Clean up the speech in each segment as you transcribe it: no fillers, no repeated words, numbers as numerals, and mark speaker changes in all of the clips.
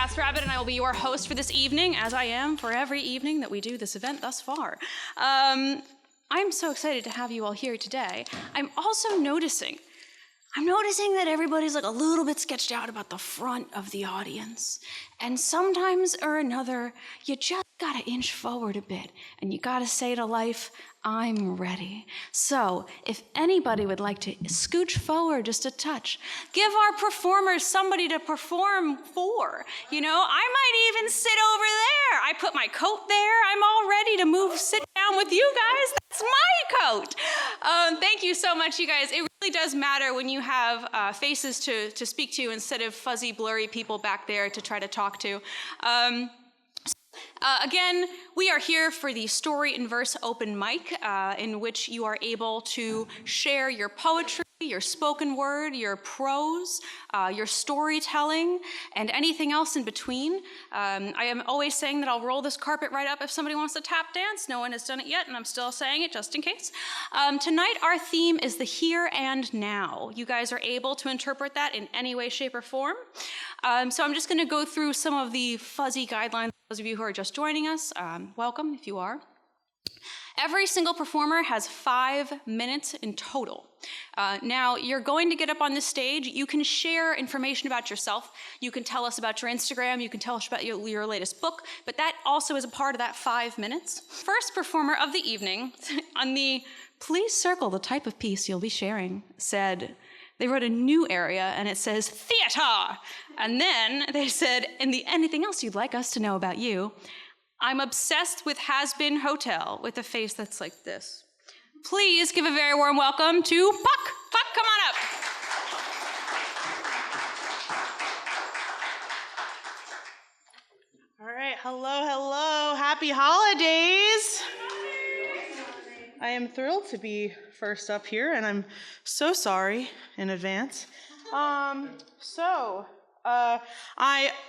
Speaker 1: Ask Rabbit, and I will be your host for this evening, as I am for every evening that we do this event thus far. I'm so excited to have you all here today. I'm also noticing that everybody's like a little bit sketched out about the front of the audience. And sometimes or another, you just gotta inch forward a bit, and you gotta say to life, I'm ready. So, if anybody would like to scooch forward just a touch, give our performers somebody to perform for. You know, I might even sit over there. I put my coat there. I'm all ready to sit down with you guys. That's my coat. Thank you so much, you guys. It really does matter when you have faces to speak to instead of fuzzy, blurry people back there to try to talk to. Again, we are here for the Story in Verse open mic, in which you are able to share your poetry, your spoken word, your prose, your storytelling, and anything else in between. I am always saying that I'll roll this carpet right up if somebody wants to tap dance. No one has done it yet, and I'm still saying it just in case. Tonight, our theme is the here and now. You guys are able to interpret that in any way, shape, or form. So I'm just going to go through some of the fuzzy guidelines. Those of you who are just joining us, welcome if you are. Every single performer has 5 minutes in total. Now, you're going to get up on this stage. You can share information about yourself. You can tell us about your Instagram. You can tell us about your latest book. But that also is a part of that 5 minutes. First performer of the evening, on the please circle the type of piece you'll be sharing, said, they wrote a new area, and it says, theater. And then they said, and anything else you'd like us to know about you, I'm obsessed with Has Been Hotel, with a face that's like this. Please give a very warm welcome to Puck. Puck, come on up.
Speaker 2: All right, hello. Happy holidays. I am thrilled to be first up here, and I'm so sorry in advance. I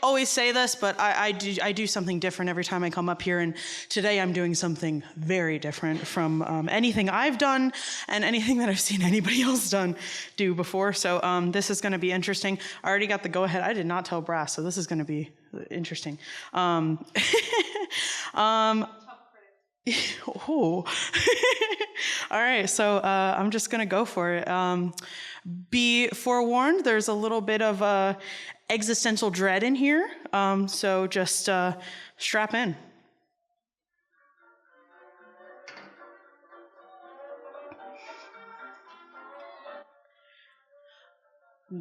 Speaker 2: always say this, but I do something different every time I come up here, and today I'm doing something very different from anything I've done and anything that I've seen anybody else do before. So this is going to be interesting. I already got the go-ahead. I did not tell Brass, so this is going to be interesting. Oh. All right, so I'm just going to go for it. Be forewarned, there's a little bit of existential dread in here, so just strap in.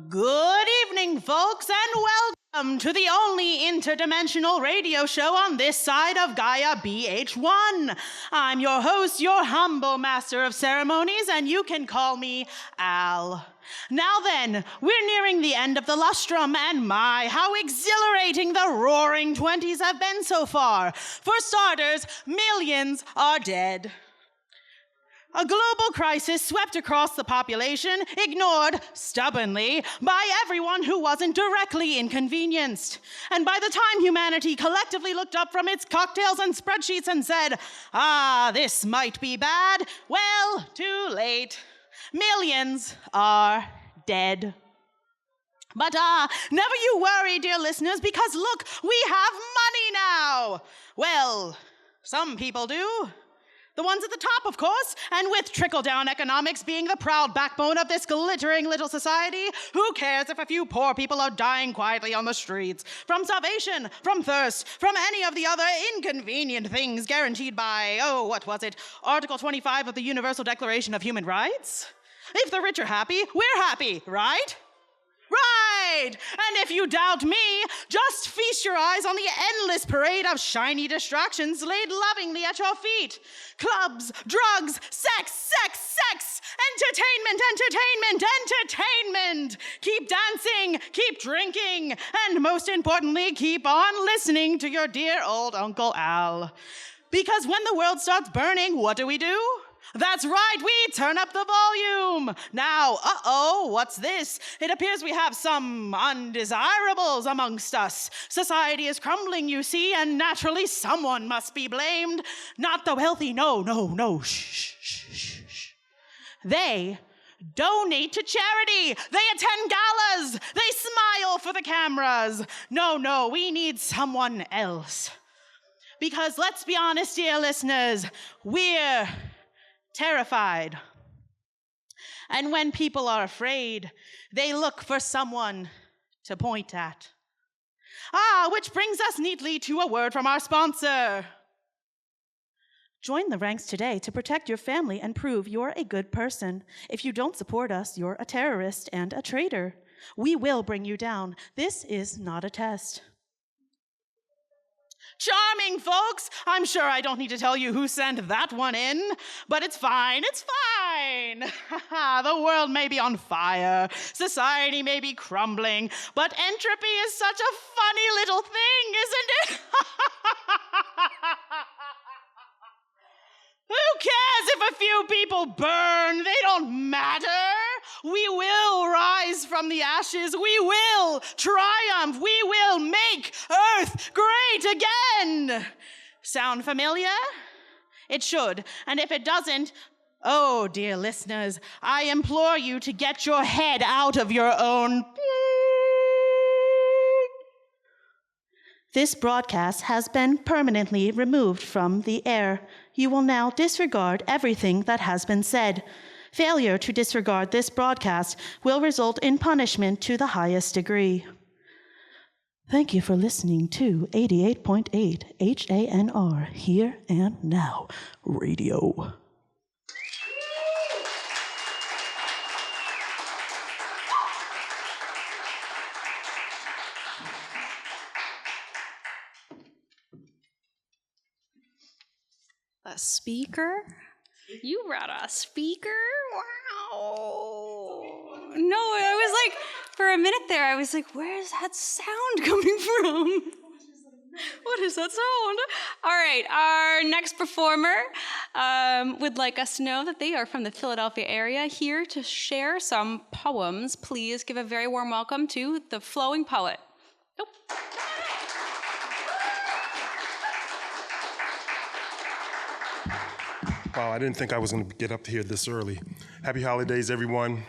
Speaker 2: Good evening, folks, and welcome to the only interdimensional radio show on this side of Gaia BH1. I'm your host, your humble master of ceremonies, and you can call me Al. Now then, we're nearing the end of the lustrum, and my, how exhilarating the roaring 20s have been so far. For starters, millions are dead. A global crisis swept across the population, ignored stubbornly by everyone who wasn't directly inconvenienced. And by the time humanity collectively looked up from its cocktails and spreadsheets and said, this might be bad, well, too late. Millions are dead. But never you worry, dear listeners, because look, we have money now. Well, some people do. The ones at the top, of course, and with trickle-down economics being the proud backbone of this glittering little society, who cares if a few poor people are dying quietly on the streets, from starvation, from thirst, from any of the other inconvenient things guaranteed by, Article 25 of the Universal Declaration of Human Rights? If the rich are happy, we're happy, right? Right! And if you doubt me, just feast your eyes on the endless parade of shiny distractions laid lovingly at your feet. Clubs, drugs, sex, entertainment. Keep dancing, keep drinking, and most importantly, keep on listening to your dear old Uncle Al. Because when the world starts burning, what do? That's right, we turn up the volume. Now, what's this? It appears we have some undesirables amongst us. Society is crumbling, you see, and naturally someone must be blamed. Not the wealthy, no, shh. They donate to charity. They attend galas. They smile for the cameras. No, we need someone else. Because let's be honest, dear listeners, we're terrified. And when people are afraid, they look for someone to point at. Which brings us neatly to a word from our sponsor. Join the ranks today to protect your family and prove you're a good person. If you don't support us, you're a terrorist and a traitor. We will bring you down. This is not a test. Charming, folks! I'm sure I don't need to tell you who sent that one in, but it's fine. The world may be on fire, society may be crumbling, but entropy is such a funny little thing, isn't it? Who cares if a few people burn? They don't matter. We will rise from the ashes. We will triumph. We will make Earth great again. Sound familiar? It should. And if it doesn't, oh, dear listeners, I implore you to get your head out of your own. This broadcast has been permanently removed from the air. You will now disregard everything that has been said. Failure to disregard this broadcast will result in punishment to the highest degree. Thank you for listening to 88.8 HANR, Here and Now Radio.
Speaker 1: A speaker? You brought a speaker? Wow. No, I was like, for a minute there, I was like, where's that sound coming from? What is that sound? All right, our next performer would like us to know that they are from the Philadelphia area, here to share some poems. Please give a very warm welcome to the Flowing Poet. Nope.
Speaker 3: Wow, I didn't think I was going to get up here this early. Happy holidays, everyone.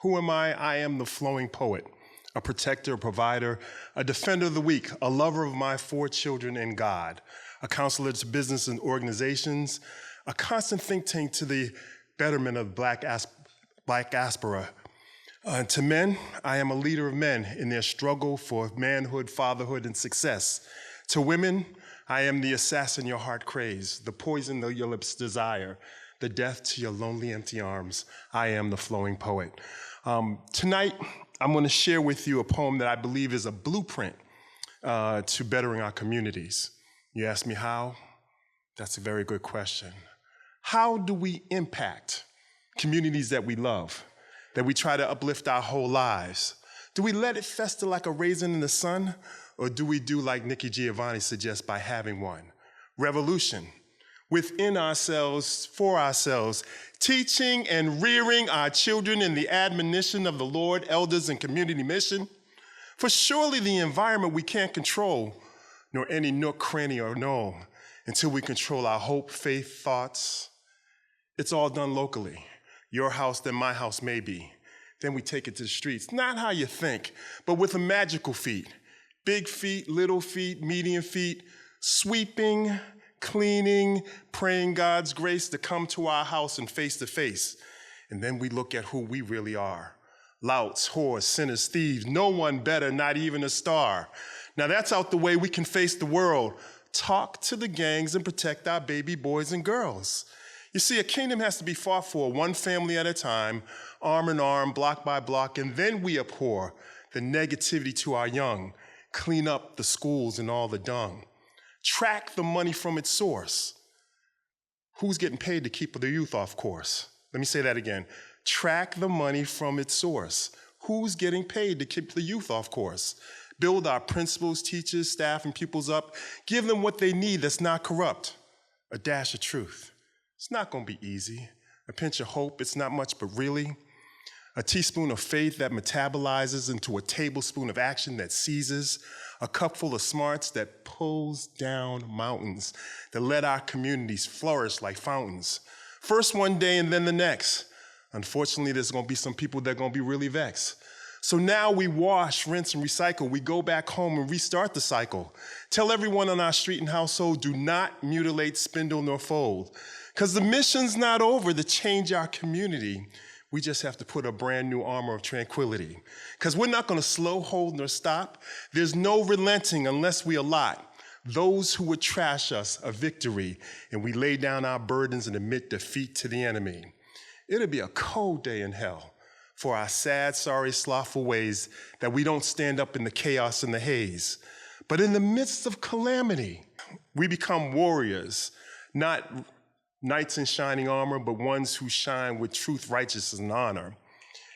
Speaker 3: Who am I? I am the Flowing Poet, a protector, a provider, a defender of the weak, a lover of my 4 children and God, a counselor to business and organizations, a constant think tank to the betterment of black diaspora. To men, I am a leader of men in their struggle for manhood, fatherhood, and success. To women, I am the assassin your heart craves, the poison that your lips desire, the death to your lonely, empty arms. I am the Flowing Poet. Tonight, I'm going to share with you a poem that I believe is a blueprint to bettering our communities. You ask me how? That's a very good question. How do we impact communities that we love, that we try to uplift our whole lives? Do we let it fester like a raisin in the sun? Or do we do like Nikki Giovanni suggests by having one? Revolution. Within ourselves, for ourselves, teaching and rearing our children in the admonition of the Lord, elders, and community mission. For surely the environment we can't control, nor any nook, cranny, or knoll, until we control our hope, faith, thoughts. It's all done locally. Your house, then my house, maybe. Then we take it to the streets. Not how you think, but with a magical feat. Big feet, little feet, medium feet, sweeping, cleaning, praying God's grace to come to our house and face to face. And then we look at who we really are. Louts, whores, sinners, thieves, no one better, not even a star. Now that's out the way we can face the world, talk to the gangs and protect our baby boys and girls. You see, a kingdom has to be fought for one family at a time, arm in arm, block by block, and then we abhor the negativity to our young. Clean up the schools and all the dung. Track the money from its source. Who's getting paid to keep the youth off course? Let me say that again. Track the money from its source. Who's getting paid to keep the youth off course? Build our principals, teachers, staff, and pupils up. Give them what they need that's not corrupt. A dash of truth. It's not going to be easy. A pinch of hope, it's not much, but really. A teaspoon of faith that metabolizes into a tablespoon of action that seizes, a cupful of smarts that pulls down mountains, that let our communities flourish like fountains. First one day and then the next. Unfortunately, there's gonna be some people that are gonna be really vexed. So now we wash, rinse, and recycle. We go back home and restart the cycle. Tell everyone on our street and household, do not mutilate, spindle, nor fold. Because the mission's not over to change our community. We just have to put a brand new armor of tranquility. Because we're not gonna slow, hold, nor stop. There's no relenting unless we allot those who would trash us a victory, and we lay down our burdens and admit defeat to the enemy. It'll be a cold day in hell for our sad, sorry, slothful ways that we don't stand up in the chaos and the haze. But in the midst of calamity, we become warriors, not knights in shining armor, but ones who shine with truth, righteousness, and honor.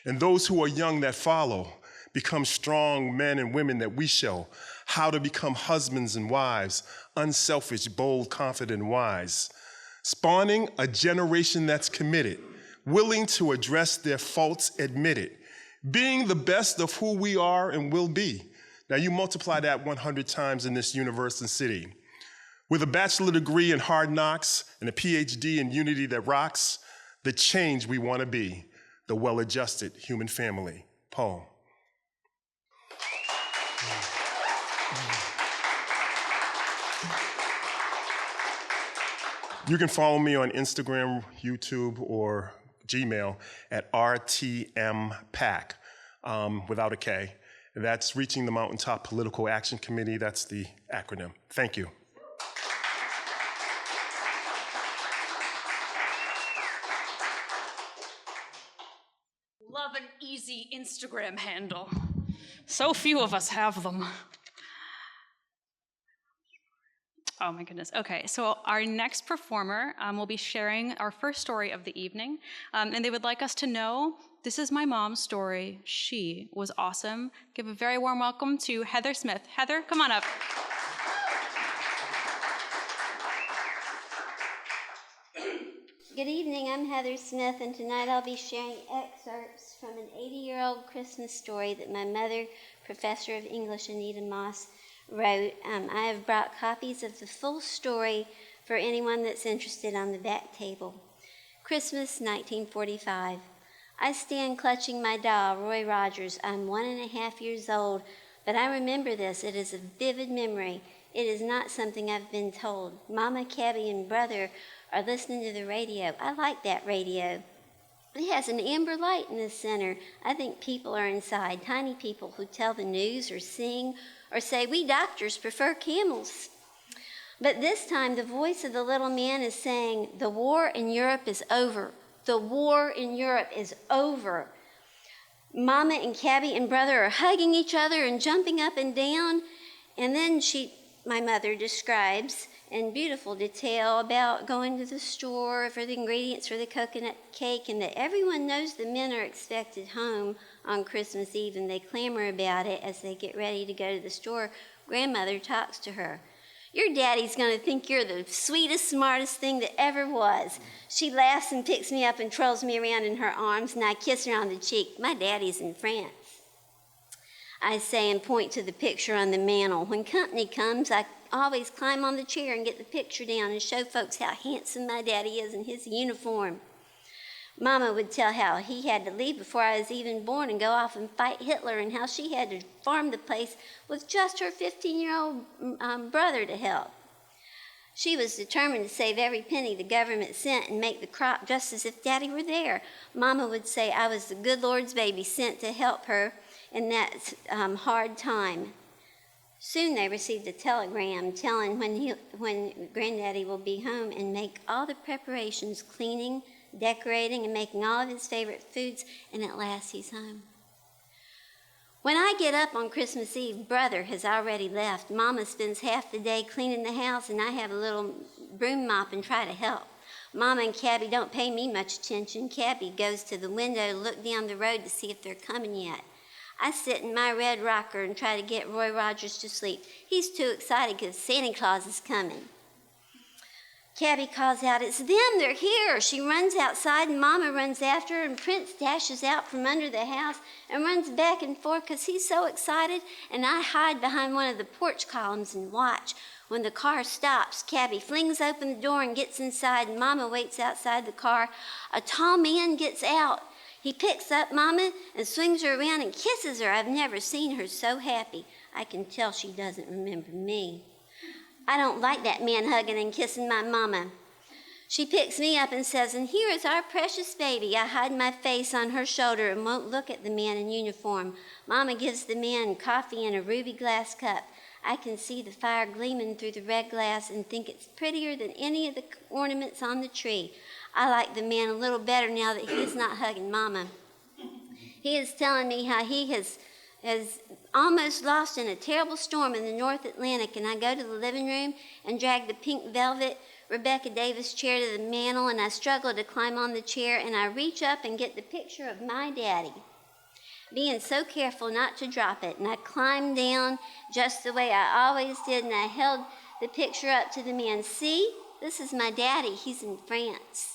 Speaker 3: And those who are young that follow become strong men and women that we show how to become husbands and wives, unselfish, bold, confident, and wise, spawning a generation that's committed, willing to address their faults, admit it, being the best of who we are and will be. Now you multiply that 100 times in this universe and city. With a bachelor degree in hard knocks and a PhD in unity that rocks, the change we want to be, the well-adjusted human family. Poem. You can follow me on Instagram, YouTube, or Gmail at RTMPAC, without a K. That's Reaching the Mountaintop Political Action Committee. That's the acronym. Thank you.
Speaker 1: Love an easy Instagram handle. So few of us have them. Oh my goodness. Okay, so our next performer will be sharing our first story of the evening, and they would like us to know, this is my mom's story. She was awesome. Give a very warm welcome to Heather Smith. Heather, come on up.
Speaker 4: Good evening, I'm Heather Smith, and tonight I'll be sharing excerpts from an 80-year-old Christmas story that my mother, Professor of English Anita Moss, wrote. I have brought copies of the full story for anyone that's interested on the back table. Christmas, 1945. I stand clutching my doll, Roy Rogers. I'm 1.5 years old, but I remember this. It is a vivid memory. It is not something I've been told. Mama, Cabby, and brother are listening to the radio. I like that radio. It has an amber light in the center. I think people are inside, tiny people who tell the news or sing or say, we doctors prefer camels. But this time, the voice of the little man is saying, the war in Europe is over. The war in Europe is over. Mama and Cabby and brother are hugging each other and jumping up and down. And then my mother describes in beautiful detail about going to the store for the ingredients for the coconut cake, and that everyone knows the men are expected home on Christmas Eve, and they clamor about it as they get ready to go to the store. Grandmother talks to her. Your daddy's going to think you're the sweetest, smartest thing that ever was. She laughs and picks me up and twirls me around in her arms, and I kiss her on the cheek. My daddy's in France. I say and point to the picture on the mantle. When company comes, I always climb on the chair and get the picture down and show folks how handsome my daddy is in his uniform. Mama would tell how he had to leave before I was even born and go off and fight Hitler, and how she had to farm the place with just her 15-year-old brother to help. She was determined to save every penny the government sent and make the crop just as if Daddy were there. Mama would say I was the good Lord's baby sent to help her in that hard time. Soon they received a telegram telling when Granddaddy will be home and make all the preparations, cleaning, decorating, and making all of his favorite foods, and at last he's home. When I get up on Christmas Eve, brother has already left. Mama spends half the day cleaning the house, and I have a little broom mop and try to help. Mama and Cabby don't pay me much attention. Cabby goes to the window to look down the road to see if they're coming yet. I sit in my red rocker and try to get Roy Rogers to sleep. He's too excited because Santa Claus is coming. Cabby calls out, it's them, they're here. She runs outside and Mama runs after her, and Prince dashes out from under the house and runs back and forth because he's so excited, and I hide behind one of the porch columns and watch. When the car stops, Cabby flings open the door and gets inside, and Mama waits outside the car. A tall man gets out. He picks up Mama and swings her around and kisses her. I've never seen her so happy. I can tell she doesn't remember me. I don't like that man hugging and kissing my Mama. She picks me up and says, "And here is our precious baby." I hide my face on her shoulder and won't look at the man in uniform. Mama gives the man coffee in a ruby glass cup. I can see the fire gleaming through the red glass and think it's prettier than any of the ornaments on the tree. I like the man a little better now that he is not hugging Mama. He is telling me how he has almost lost in a terrible storm in the North Atlantic, and I go to the living room and drag the pink velvet Rebecca Davis chair to the mantel, and I struggle to climb on the chair, and I reach up and get the picture of my daddy, being so careful not to drop it, and I climbed down just the way I always did, and I held the picture up to the man. "See, this is my daddy, he's in France."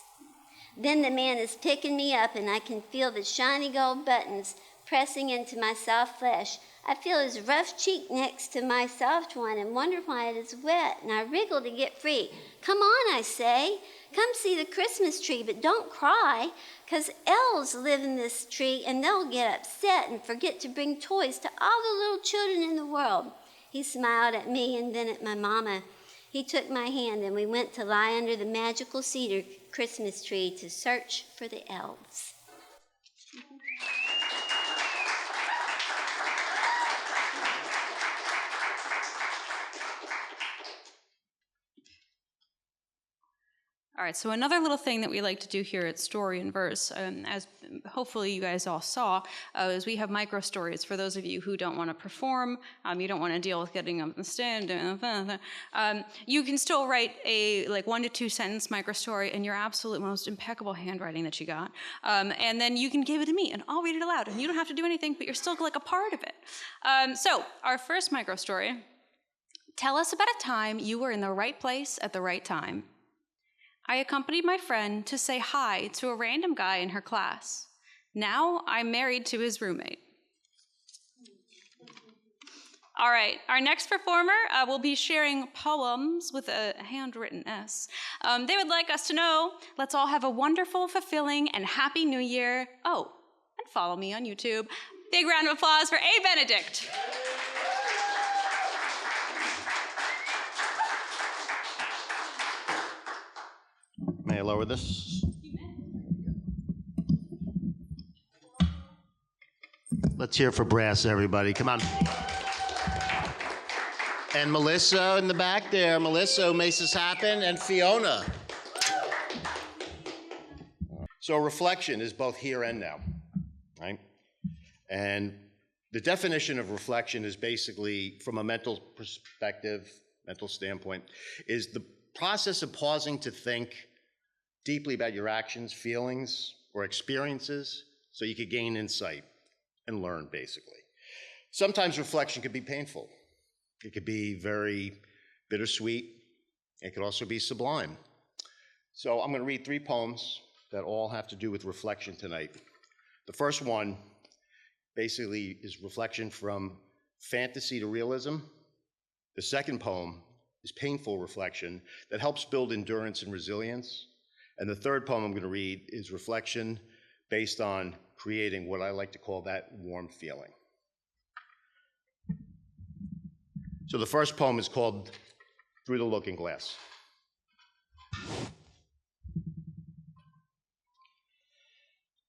Speaker 4: Then the man is picking me up, and I can feel the shiny gold buttons pressing into my soft flesh. I feel his rough cheek next to my soft one and wonder why it is wet, and I wriggle to get free. "Come on," I say. "Come see the Christmas tree, but don't cry, 'cause elves live in this tree, and they'll get upset and forget to bring toys to all the little children in the world." He smiled at me and then at my Mama. He took my hand, and we went to lie under the magical cedar Christmas tree to search for the elves.
Speaker 1: All right, so another little thing that we like to do here at Story in Verse, as hopefully you guys all saw, is we have micro stories for those of you who don't want to perform, you don't want to deal with getting up on the stand, you can still write a 1 to 2 sentence micro story in your absolute most impeccable handwriting that you got, and then you can give it to me, and I'll read it aloud, and you don't have to do anything, but you're still like a part of it. So our first micro story, tell us about a time you were in the right place at the right time. I accompanied my friend to say hi to a random guy in her class. Now I'm married to his roommate. All right, our next performer will be sharing poems with a handwritten S. They would like us to know, let's all have a wonderful, fulfilling, and happy New Year. Oh, and follow me on YouTube. Big round of applause for A. Benedict.
Speaker 5: May I lower this? Let's hear for brass, everybody. Come on. And Melissa in the back there. Melissa, who makes this happen, and Fiona. So reflection is both here and now, right? And the definition of reflection is basically, from a mental perspective, mental standpoint, is the process of pausing to think deeply about your actions, feelings, or experiences so you could gain insight and learn, basically. Sometimes reflection could be painful. It could be very bittersweet. It could also be sublime. So I'm going to read 3 poems that all have to do with reflection tonight. The first one basically is reflection from fantasy to realism. The second poem is painful reflection that helps build endurance and resilience. And the third poem I'm going to read is reflection based on creating what I like to call that warm feeling. So the first poem is called Through the Looking Glass.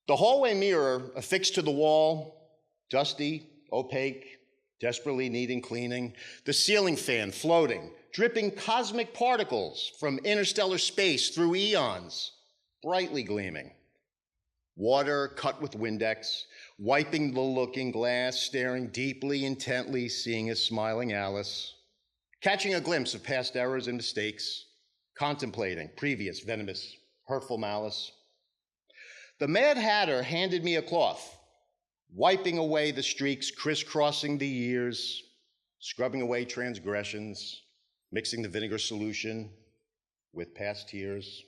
Speaker 5: The hallway mirror affixed to the wall, dusty, opaque, desperately needing cleaning. The ceiling fan floating, dripping cosmic particles from interstellar space through eons, brightly gleaming. Water cut with Windex, wiping the looking glass, staring deeply, intently, seeing a smiling Alice, catching a glimpse of past errors and mistakes, contemplating previous venomous, hurtful malice. The Mad Hatter handed me a cloth, wiping away the streaks crisscrossing the years, scrubbing away transgressions, mixing the vinegar solution with past tears.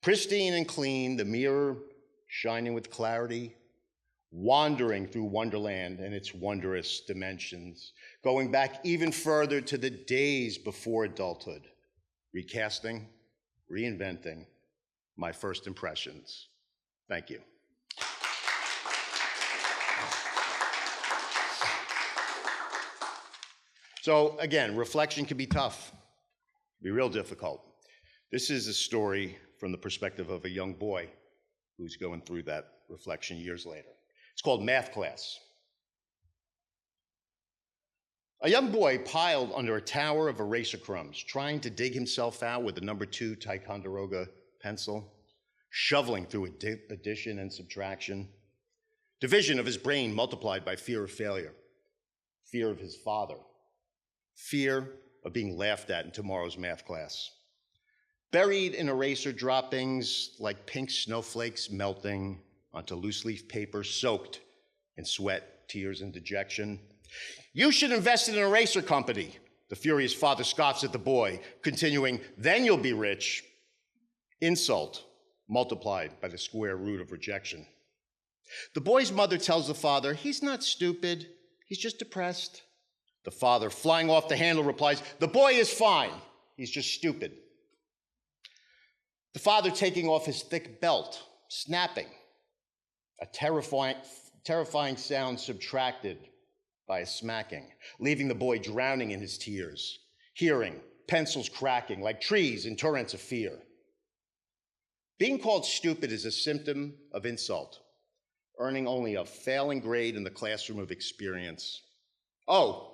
Speaker 5: Pristine and clean, the mirror shining with clarity, wandering through Wonderland and its wondrous dimensions, going back even further to the days before adulthood, recasting, reinventing my first impressions. Thank you. So again, reflection can be tough, be real difficult. This is a story from the perspective of a young boy who's going through that reflection years later. It's called Math Class. A young boy piled under a tower of eraser crumbs, trying to dig himself out with a number 2 Ticonderoga pencil, shoveling through addition and subtraction, division of his brain multiplied by fear of failure, fear of his father, fear of being laughed at in tomorrow's math class. Buried in eraser droppings like pink snowflakes melting onto loose leaf paper soaked in sweat, tears, and dejection. You should invest in an eraser company, the furious father scoffs at the boy, continuing, then you'll be rich. Insult multiplied by the square root of rejection. The boy's mother tells the father, he's not stupid, he's just depressed. The father, flying off the handle, replies, the boy is fine, he's just stupid. The father taking off his thick belt, snapping, a terrifying sound subtracted by a smacking, leaving the boy drowning in his tears, hearing pencils cracking like trees in torrents of fear. Being called stupid is a symptom of insult, earning only a failing grade in the classroom of experience. Oh,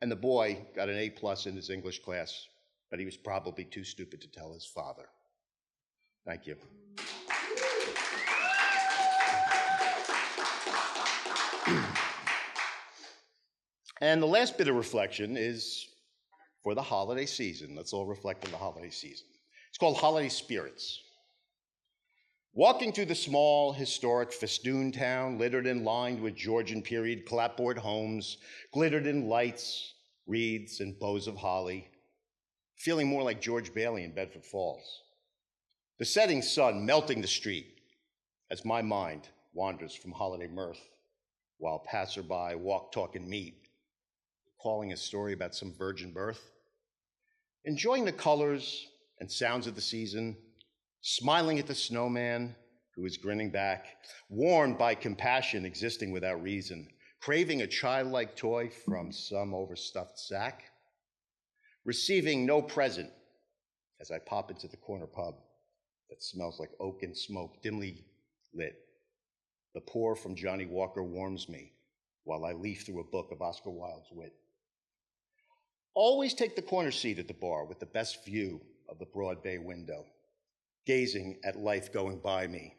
Speaker 5: and the boy got an A+ in his English class, but he was probably too stupid to tell his father. Thank you. And the last bit of reflection is for the holiday season. Let's all reflect on the holiday season. It's called Holiday Spirits. Walking through the small, historic, festooned town, littered and lined with Georgian period clapboard homes, glittered in lights, wreaths, and bows of holly, feeling more like George Bailey in Bedford Falls. The setting sun melting the street as my mind wanders from holiday mirth, while passerby walk, talk, and meet, calling a story about some virgin birth, enjoying the colors and sounds of the season, smiling at the snowman who is grinning back, warmed by compassion existing without reason, craving a childlike toy from some overstuffed sack, receiving no present as I pop into the corner pub that smells like oak and smoke, dimly lit. The pour from Johnny Walker warms me while I leaf through a book of Oscar Wilde's wit. Always take the corner seat at the bar with the best view of the broad bay window, gazing at life going by me,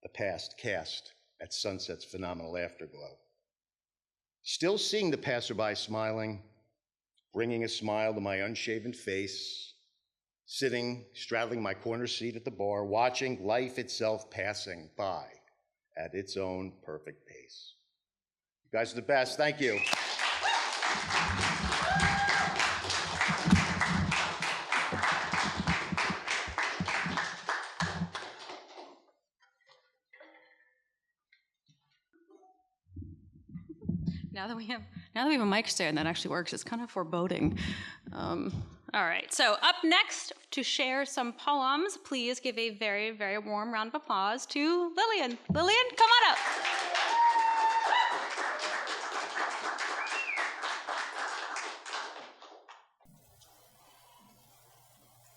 Speaker 5: the past cast at sunset's phenomenal afterglow. Still seeing the passerby smiling, bringing a smile to my unshaven face, sitting, straddling my corner seat at the bar, watching life itself passing by at its own perfect pace. You guys are the best. Thank you.
Speaker 1: Now that we have a mic stand that actually works, it's kind of foreboding. All right, so up next to share some poems, please give a very, very warm round of applause to Lillian. Lillian, come on up.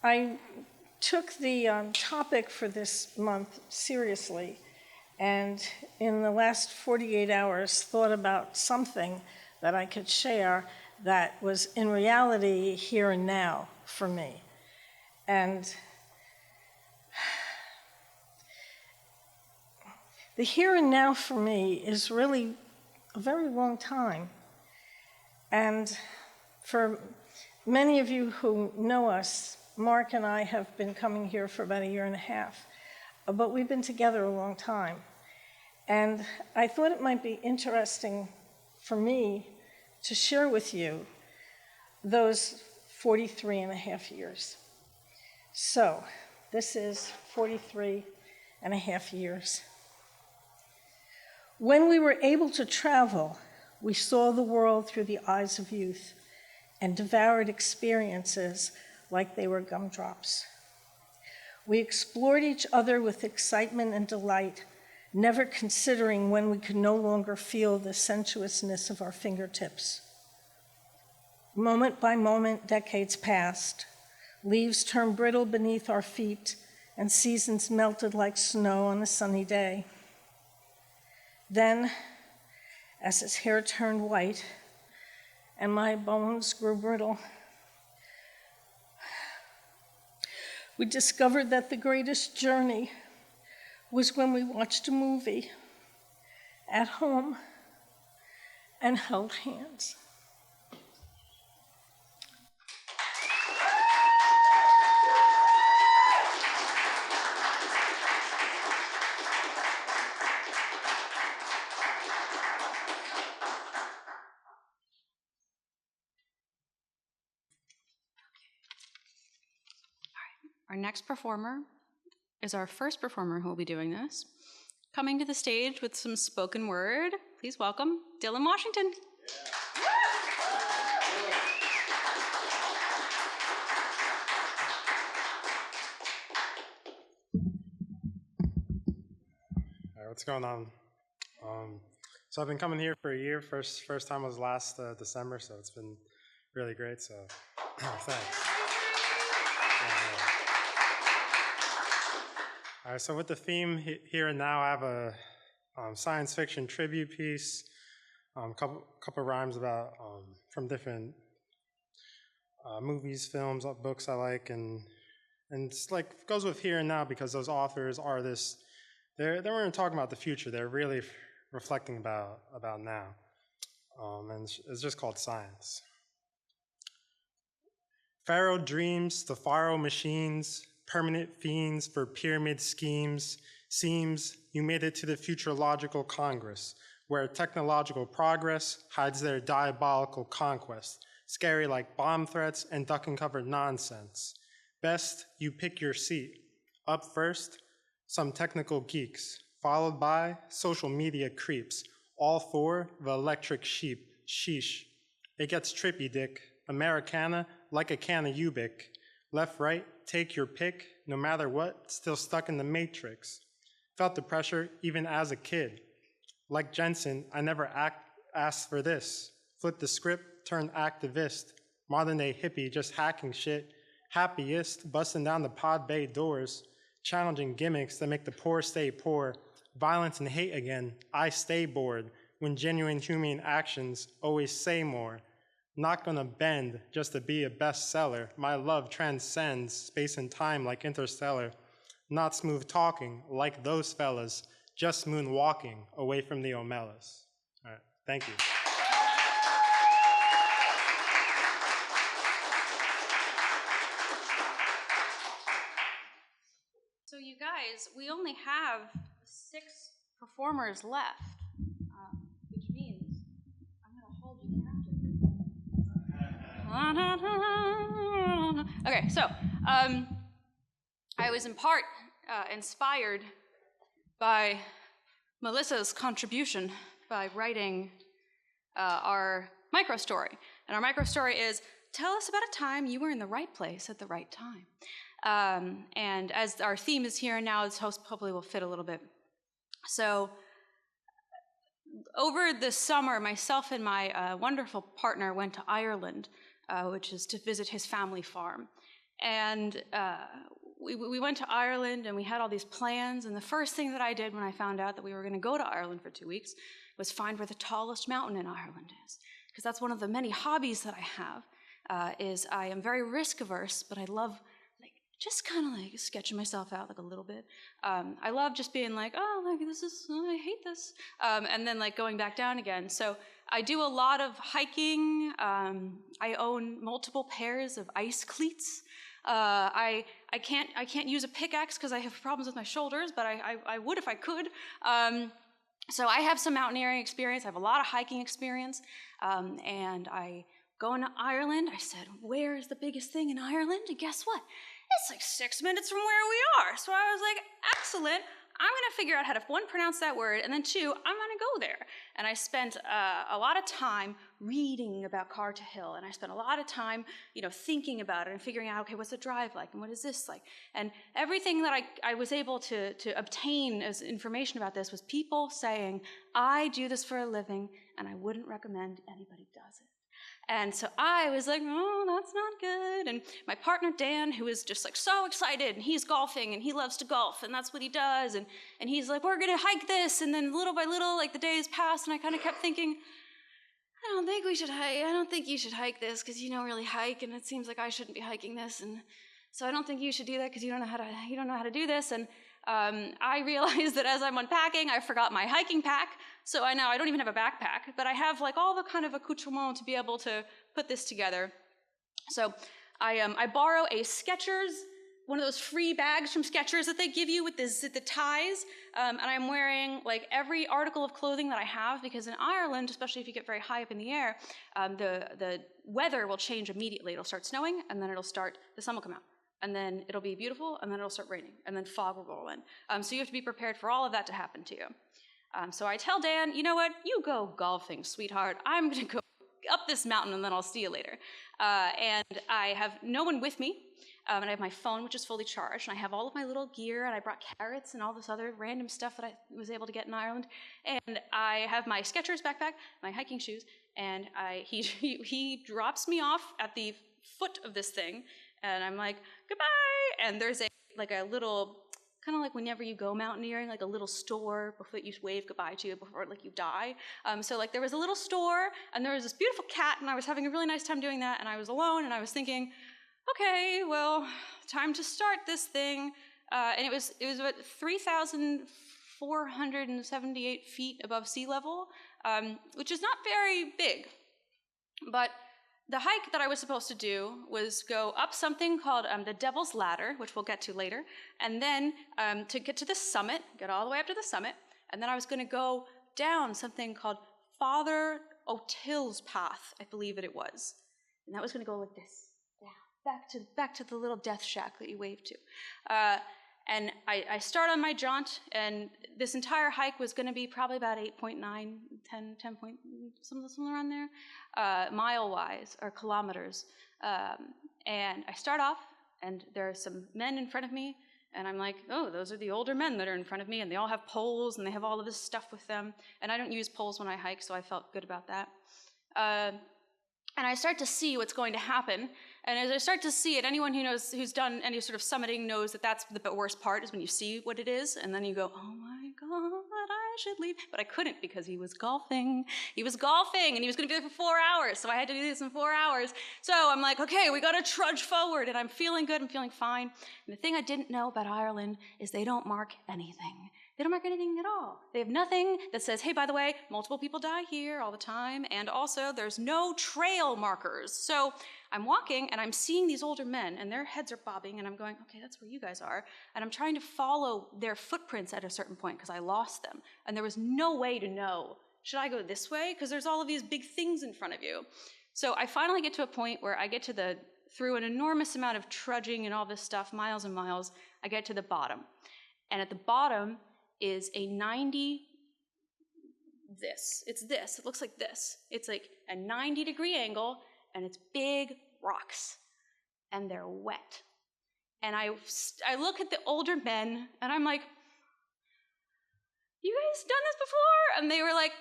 Speaker 6: I took the topic for this month seriously, and in the last 48 hours thought about something that I could share that was in reality here and now for me. And the here and now for me is really a very long time. And for many of you who know us, Mark and I have been coming here for about 1.5 years, but we've been together a long time. And I thought it might be interesting for me to share with you those 43.5 years. So this is 43.5 years. When we were able to travel, we saw the world through the eyes of youth and devoured experiences like they were gumdrops. We explored each other with excitement and delight, never considering when we could no longer feel the sensuousness of our fingertips. Moment by moment, decades passed. Leaves turned brittle beneath our feet, and seasons melted like snow on a sunny day. Then, as his hair turned white and my bones grew brittle, we discovered that the greatest journey was when we watched a movie at home and held hands.
Speaker 1: Our next performer is our first performer who will be doing this. Coming to the stage with some spoken word, please welcome Dylan Washington.
Speaker 7: All right, what's going on? So I've been coming here for a year. First time was last December, so it's been really great. So thanks. All right, so with the theme here and now, I have a science fiction tribute piece, couple rhymes about from different movies, films, books I like, and it's like goes with here and now because those authors, artists, they weren't talking about the future. They're really reflecting about now, and it's just called Science. Pharaoh dreams, the Pharaoh machines, permanent fiends for pyramid schemes. Seems you made it to the futurological Congress, where technological progress hides their diabolical conquest, scary like bomb threats and duck-and-cover nonsense. Best you pick your seat. Up first, some technical geeks, followed by social media creeps, all for the electric sheep. Sheesh. It gets trippy, dick. Americana, like a can of Ubik. Left, right, take your pick, no matter what, still stuck in the matrix. Felt the pressure even as a kid. Like Jensen, I never asked for this. Flipped the script, turned activist. Modern day hippie, just hacking shit. Happiest, busting down the pod bay doors. Challenging gimmicks that make the poor stay poor. Violence and hate again, I stay bored. When genuine human actions always say more. Not gonna bend just to be a bestseller. My love transcends space and time like Interstellar. Not smooth talking like those fellas, just moonwalking away from the Omelas. All right, thank you.
Speaker 1: So you guys, we only have 6 performers left, which means I'm going to hold you captive. Okay, so I was in part inspired by Melissa's contribution by writing our micro-story. And our micro-story is, tell us about a time you were in the right place at the right time. And as our theme is here and now, this hopefully will fit a little bit. So over the summer, myself and my wonderful partner went to Ireland, which is to visit his family farm. And we went to Ireland and we had all these plans. And the first thing that I did when I found out that we were going to go to Ireland for 2 weeks was find where the tallest mountain in Ireland is. Because that's one of the many hobbies that I have, is I am very risk averse, but I love just kind of like sketching myself out like a little bit. I love just being like, oh, like I hate this. And then like going back down again. So I do a lot of hiking. I own multiple pairs of ice cleats. I can't use a pickaxe because I have problems with my shoulders, but I would if I could. So I have some mountaineering experience. I have a lot of hiking experience. And I going to Ireland, I said, where is the biggest thing in Ireland? And guess what? It's like 6 minutes from where we are. So I was like, excellent. I'm going to figure out how to, 1, pronounce that word, and then 2, I'm going to go there. And I spent a lot of time reading about Carter Hill, and I spent a lot of time, thinking about it and figuring out, okay, what's the drive like, and what is this like? And everything that I was able to obtain as information about this was people saying, I do this for a living, and I wouldn't recommend anybody does it. And so I was like, oh, that's not good. And my partner, Dan, who is just like so excited, and he's golfing, and he loves to golf, and that's what he does. And he's like, we're going to hike this. And then little by little, like the days passed, and I kind of kept thinking, I don't think we should hike. I don't think you should hike this because you don't really hike, and it seems like I shouldn't be hiking this. And so I don't think you should do that because you don't know how to do this. And I realized that as I'm unpacking, I forgot my hiking pack. So I don't even have a backpack, but I have like all the kind of accoutrements to be able to put this together. So I borrow a Skechers, one of those free bags from Skechers that they give you with the ties, and I'm wearing like every article of clothing that I have, because in Ireland, especially if you get very high up in the air, the weather will change immediately. It'll start snowing, and then the sun will come out. And then it'll be beautiful, and then it'll start raining, and then fog will roll in. So you have to be prepared for all of that to happen to you. So I tell Dan, you know what? You go golfing, sweetheart. I'm going to go up this mountain, and then I'll see you later. And I have no one with me, and I have my phone, which is fully charged, and I have all of my little gear, and I brought carrots and all this other random stuff that I was able to get in Ireland. And I have my Skechers backpack, my hiking shoes, and he drops me off at the foot of this thing, and I'm like, goodbye! And there's a little, kind of like whenever you go mountaineering, like a little store before you wave goodbye to before like you die. So like there was a little store, and there was this beautiful cat, and I was having a really nice time doing that, and I was alone, and I was thinking, okay, well, time to start this thing. And it was about 3,478 feet above sea level, which is not very big, but the hike that I was supposed to do was go up something called the Devil's Ladder, which we'll get to later, and then to get to the summit, get all the way up to the summit, and then I was going to go down something called Father O'Till's Path, I believe it was, and that was going to go like this, down, back to the little death shack that you wave to. And I start on my jaunt, and this entire hike was going to be probably about 8.9, 10 point, something around there, mile-wise, or kilometers. And I start off, and there are some men in front of me, and I'm like, oh, those are the older men that are in front of me, and they all have poles, and they have all of this stuff with them. And I don't use poles when I hike, so I felt good about that. And I start to see what's going to happen. And as I start to see it, anyone who's done any sort of summiting knows that that's the worst part, is when you see what it is, and then you go, oh my God, I should leave. But I couldn't, because he was golfing. He was golfing, and he was going to be there for 4 hours, so I had to do this in 4 hours. So I'm like, okay, we got to trudge forward, and I'm feeling good, I'm feeling fine. And the thing I didn't know about Ireland is they don't mark anything. They don't mark anything at all. They have nothing that says, hey, by the way, multiple people die here all the time, and also there's no trail markers. So I'm walking, and I'm seeing these older men, and their heads are bobbing, and I'm going, okay, that's where you guys are. And I'm trying to follow their footprints at a certain point, because I lost them. And there was no way to know, should I go this way? Because there's all of these big things in front of you. So I finally get to a point where I get to through an enormous amount of trudging and all this stuff, miles and miles, I get to the bottom. And at the bottom is a 90, it looks like this. It's like a 90-degree angle, and it's big rocks, and they're wet. And I look at the older men, and I'm like, you guys done this before? And they were like,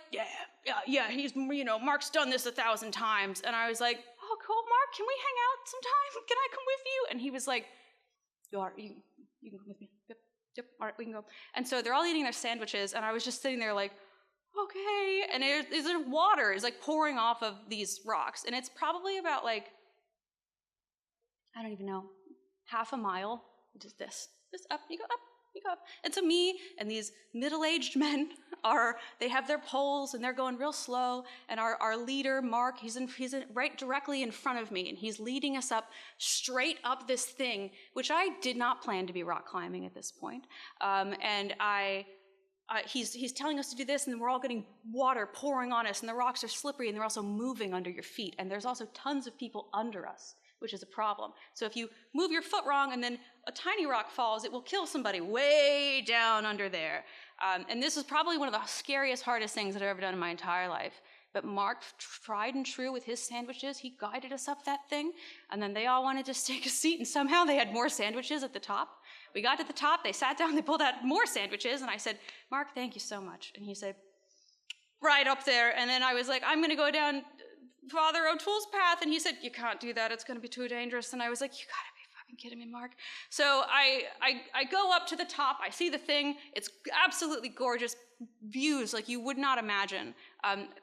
Speaker 1: yeah, he's, Mark's done this 1,000 times. And I was like, oh, cool, Mark, can we hang out sometime? Can I come with you? And he was like, you can come with me. Yep, all right, we can go. And so they're all eating their sandwiches, and I was just sitting there like, okay. And there's water is like pouring off of these rocks, and it's probably about like, I don't even know, half a mile. Just this up, you go up, you go up. And so me and these middle-aged men they have their poles, and they're going real slow, and our leader, Mark, he's right directly in front of me, and he's leading us up, straight up this thing, which I did not plan to be rock climbing at this point. And he's telling us to do this, and then we're all getting water pouring on us, and the rocks are slippery, and they're also moving under your feet, and there's also tons of people under us. which is a problem. So if you move your foot wrong and then a tiny rock falls, it will kill somebody way down under there. And this is probably one of the scariest, hardest things that I've ever done in my entire life. But Mark, tried and true with his sandwiches, he guided us up that thing, and then they all wanted to take a seat, and somehow they had more sandwiches at the top. We got to the top, they sat down, they pulled out more sandwiches, and I said, Mark, thank you so much. And he said, right up there. And then I was like, I'm going to go down Father O'Toole's path. And he said, you can't do that. It's going to be too dangerous. And I was like, you got to be fucking kidding me, Mark. So I go up to the top. I see the thing. It's absolutely gorgeous views like you would not imagine.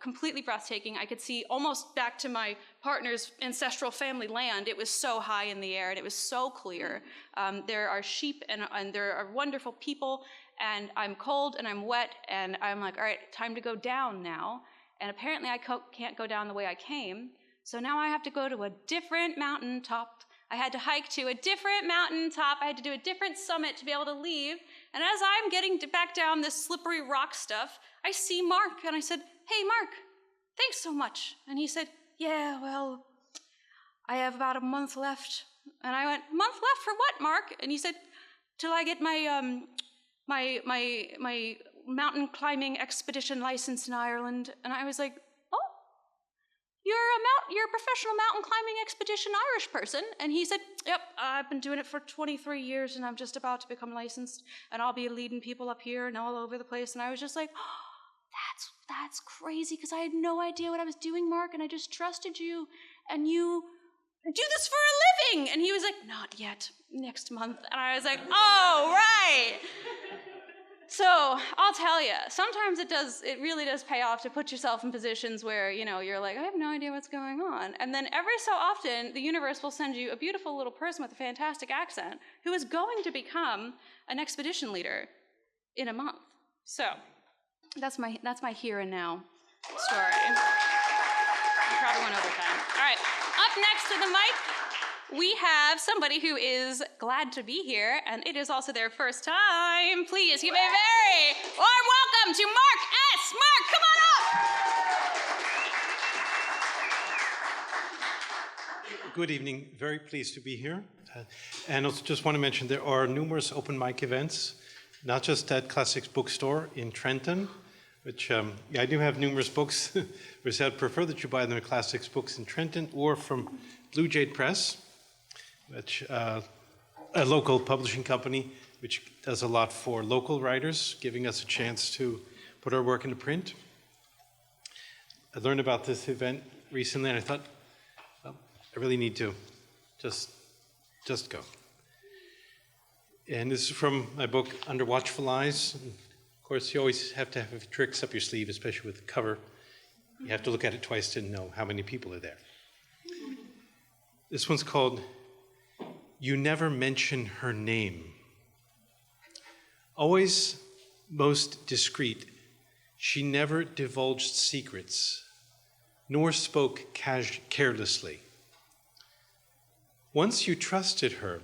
Speaker 1: Completely breathtaking. I could see almost back to my partner's ancestral family land. It was so high in the air, and it was so clear. There are sheep, and there are wonderful people, and I'm cold, and I'm wet, and I'm like, all right, time to go down now. And apparently I can't go down the way I came, so now I have to go to a different mountaintop. I had to hike to a different mountaintop. I had to do a different summit to be able to leave. And as I'm getting back down this slippery rock stuff, I see Mark, and I said, hey, Mark, thanks so much. And he said, yeah, well, I have about a month left. And I went, month left for what, Mark? And he said, till I get my my mountain climbing expedition license in Ireland. And I was like, oh, you're a professional mountain climbing expedition Irish person? And he said, yep, I've been doing it for 23 years, and I'm just about to become licensed, and I'll be leading people up here and all over the place. And I was just like, oh, that's crazy, because I had no idea what I was doing, Mark, and I just trusted you, and you do this for a living. And he was like, not yet, next month. And I was like, oh, right. So I'll tell you, sometimes it really does pay off to put yourself in positions where, you're like, I have no idea what's going on. And then every so often, the universe will send you a beautiful little person with a fantastic accent who is going to become an expedition leader in a month. So that's my here and now story. I probably went over time. All right, up next to the mic, we have somebody who is glad to be here, and it is also their first time. Please give a very warm welcome to Mark S. Mark, come on up!
Speaker 8: Good evening. Very pleased to be here. And also just want to mention there are numerous open mic events, not just at Classics Bookstore in Trenton, which I do have numerous books, which I'd prefer that you buy them at Classics Books in Trenton or from Blue Jade Press, which a local publishing company which does a lot for local writers, giving us a chance to put our work into print. I learned about this event recently, and I thought, well, I really need to just go. And this is from my book, Under Watchful Eyes. And of course, you always have to have tricks up your sleeve, especially with the cover. You have to look at it twice to know how many people are there. This one's called You Never Mention Her Name. Always most discreet, she never divulged secrets, nor spoke carelessly. Once you trusted her,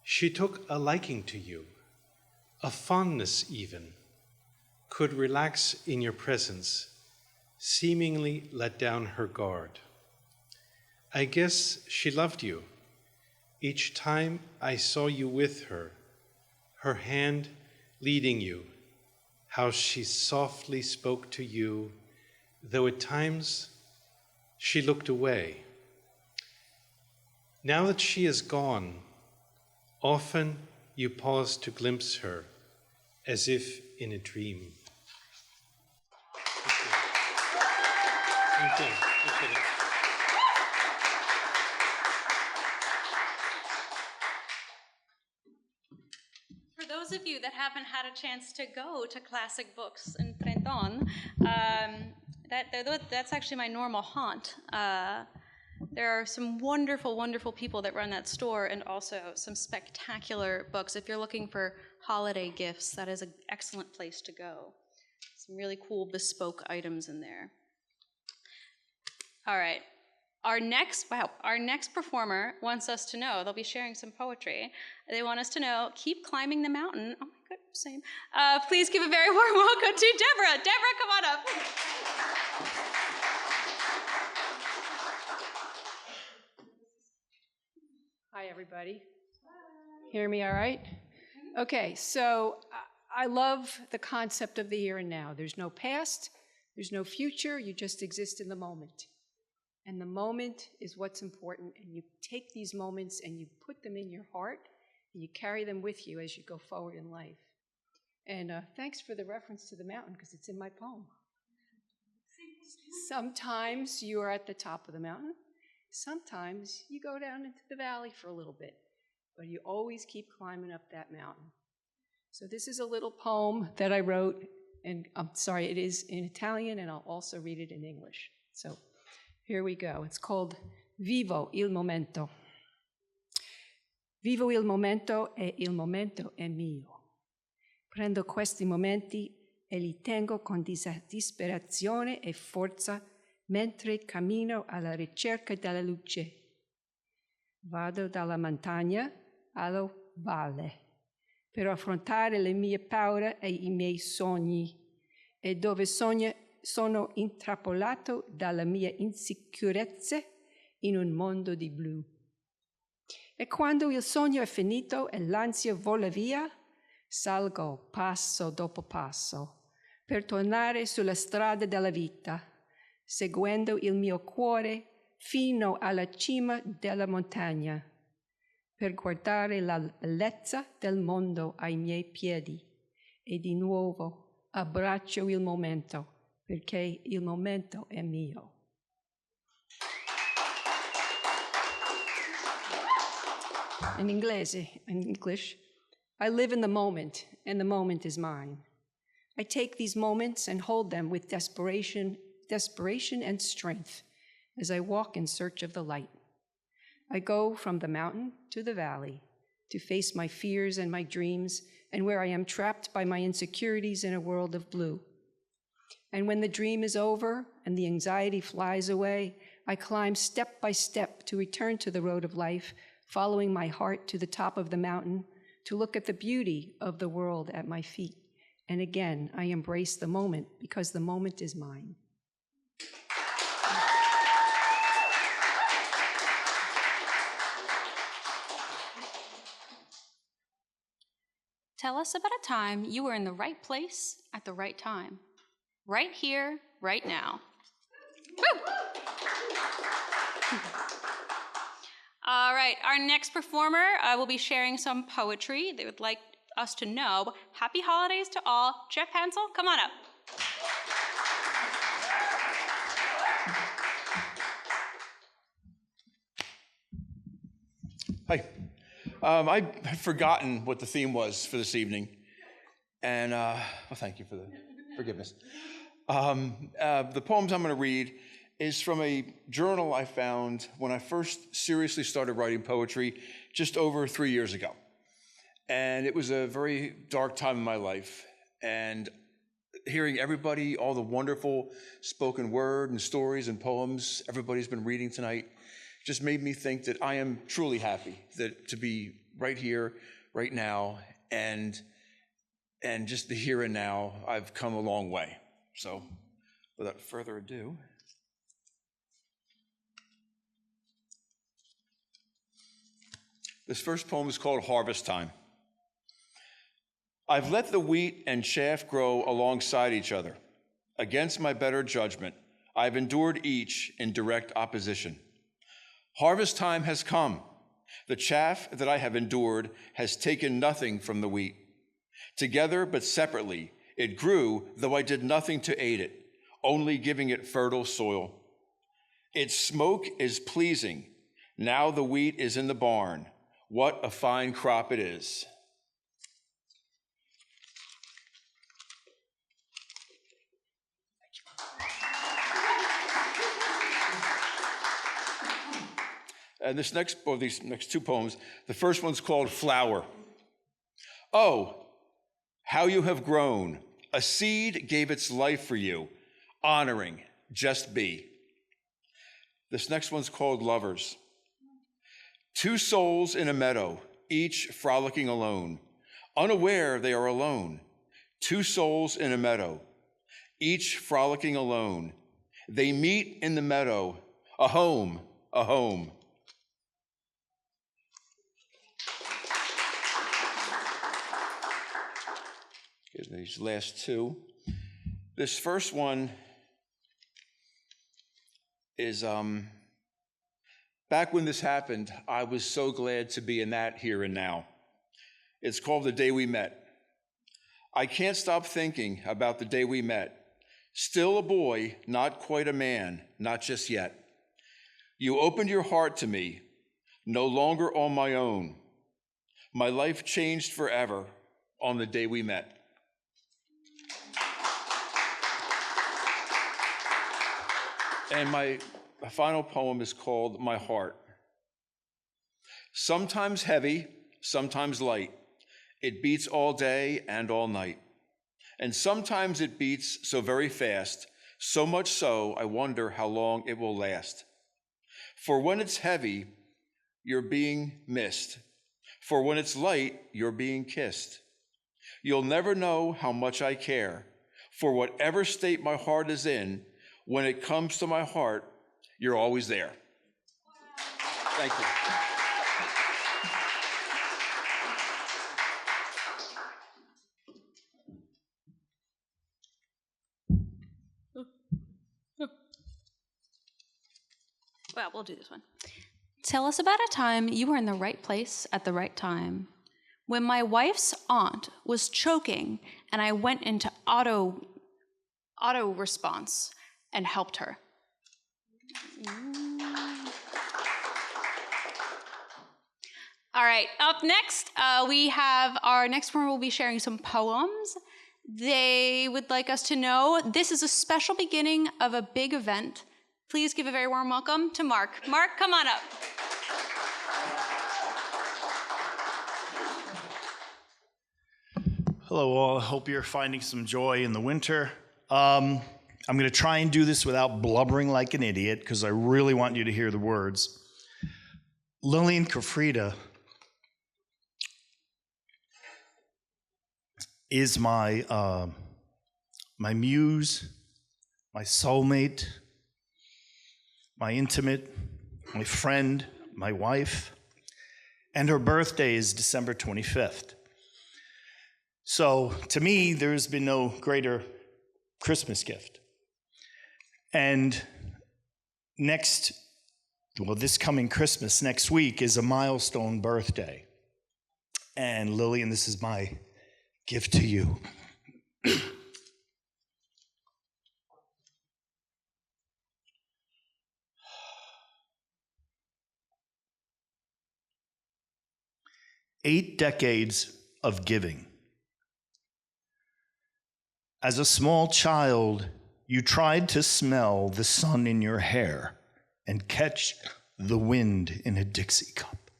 Speaker 8: she took a liking to you, a fondness even, could relax in your presence, seemingly let down her guard. I guess she loved you. Each time I saw you with her, her hand leading you, how she softly spoke to you, though at times she looked away. Now that she is gone, often you pause to glimpse her, as if in a dream. Thank you. Appreciate it.
Speaker 1: For those of you that haven't had a chance to go to Classic Books in Trenton, that's actually my normal haunt. There are some wonderful, wonderful people that run that store, and also some spectacular books. If you're looking for holiday gifts, that is an excellent place to go. Some really cool bespoke items in there. All right. Our next performer wants us to know, they'll be sharing some poetry. They want us to know, keep climbing the mountain. Oh my God, same. Please give a very warm welcome to Deborah. Deborah, come on up.
Speaker 9: Hi, everybody. Hear me all right? Okay, so I love the concept of the here and now. There's no past, there's no future, you just exist in the moment. And the moment is what's important, and you take these moments and you put them in your heart, and you carry them with you as you go forward in life. And thanks for the reference to the mountain, because it's in my poem. Sometimes you are at the top of the mountain. Sometimes you go down into the valley for a little bit, but you always keep climbing up that mountain. So this is a little poem that I wrote, and I'm sorry, it is in Italian, and I'll also read it in English. So here we go. It's called Vivo il momento. Vivo il momento e il momento è mio. Prendo questi momenti e li tengo con disperazione e forza mentre cammino alla ricerca della luce. Vado dalla montagna alla valle per affrontare le mie paure e i miei sogni, e dove sono intrappolato dalle mie insicurezze in un mondo di blu. E quando il sogno è finito e l'ansia vola via, salgo passo dopo passo per tornare sulla strada della vita, seguendo il mio cuore fino alla cima della montagna, per guardare la bellezza del mondo ai miei piedi e di nuovo abbraccio il momento, perché il momento è mio. In English, I live in the moment, and the moment is mine. I take these moments and hold them with desperation and strength as I walk in search of the light. I go from the mountain to the valley to face my fears and my dreams, and where I am trapped by my insecurities in a world of blue. And when the dream is over and the anxiety flies away, I climb step by step to return to the road of life, following my heart to the top of the mountain to look at the beauty of the world at my feet. And again, I embrace the moment because the moment is mine.
Speaker 1: Tell us about a time you were in the right place at the right time. Right here, right now. Woo! All right, our next performer will be sharing some poetry. They would like us to know. Happy holidays to all. Jeff Hansel, come on up.
Speaker 10: Hi. I had forgotten what the theme was for this evening, and well, thank you for the forgiveness. The poems I'm going to read is from a journal I found when I first seriously started writing poetry just over 3 years ago. And it was a very dark time in my life. And hearing everybody, all the wonderful spoken word and stories and poems everybody's been reading tonight, just made me think that I am truly happy that to be right here, right now, and just the here and now, I've come a long way. So without further ado. This first poem is called Harvest Time. I've let the wheat and chaff grow alongside each other. Against my better judgment, I've endured each in direct opposition. Harvest time has come. The chaff that I have endured has taken nothing from the wheat. Together but separately, it grew, though I did nothing to aid it, only giving it fertile soil. Its smoke is pleasing. Now the wheat is in the barn. What a fine crop it is. And these next two poems, the first one's called Flower. Oh, how you have grown. A seed gave its life for you, honoring, just be. This next one's called Lovers. Two souls in a meadow, each frolicking alone, unaware they are alone. Two souls in a meadow, each frolicking alone. They meet in the meadow, a home, a home. Here's these last two. This first one is, back when this happened, I was so glad to be in that here and now. It's called The Day We Met. I can't stop thinking about the day we met. Still a boy, not quite a man, not just yet. You opened your heart to me, no longer on my own. My life changed forever on the day we met. And my final poem is called My Heart. Sometimes heavy, sometimes light. It beats all day and all night. And sometimes it beats so very fast, so much so I wonder how long it will last. For when it's heavy, you're being missed. For when it's light, you're being kissed. You'll never know how much I care. For whatever state my heart is in, when it comes to my heart, you're always there. Thank you.
Speaker 1: Well, we'll do this one. Tell us about a time you were in the right place at the right time. When my wife's aunt was choking and I went into auto response and helped her. All right, up next, we have our next one. We'll be sharing some poems. They would like us to know this is a special beginning of a big event. Please give a very warm welcome to Mark. Mark, come on up.
Speaker 11: Hello all, I hope you're finding some joy in the winter. I'm going to try and do this without blubbering like an idiot because I really want you to hear the words. Lillian Kafrida is my muse, my soulmate, my intimate, my friend, my wife, and her birthday is December 25th. So to me, there's been no greater Christmas gift. And this coming Christmas, next week, is a milestone birthday. And Lillian, this is my gift to you. 8 decades of giving. As a small child, you tried to smell the sun in your hair and catch the wind in a Dixie cup.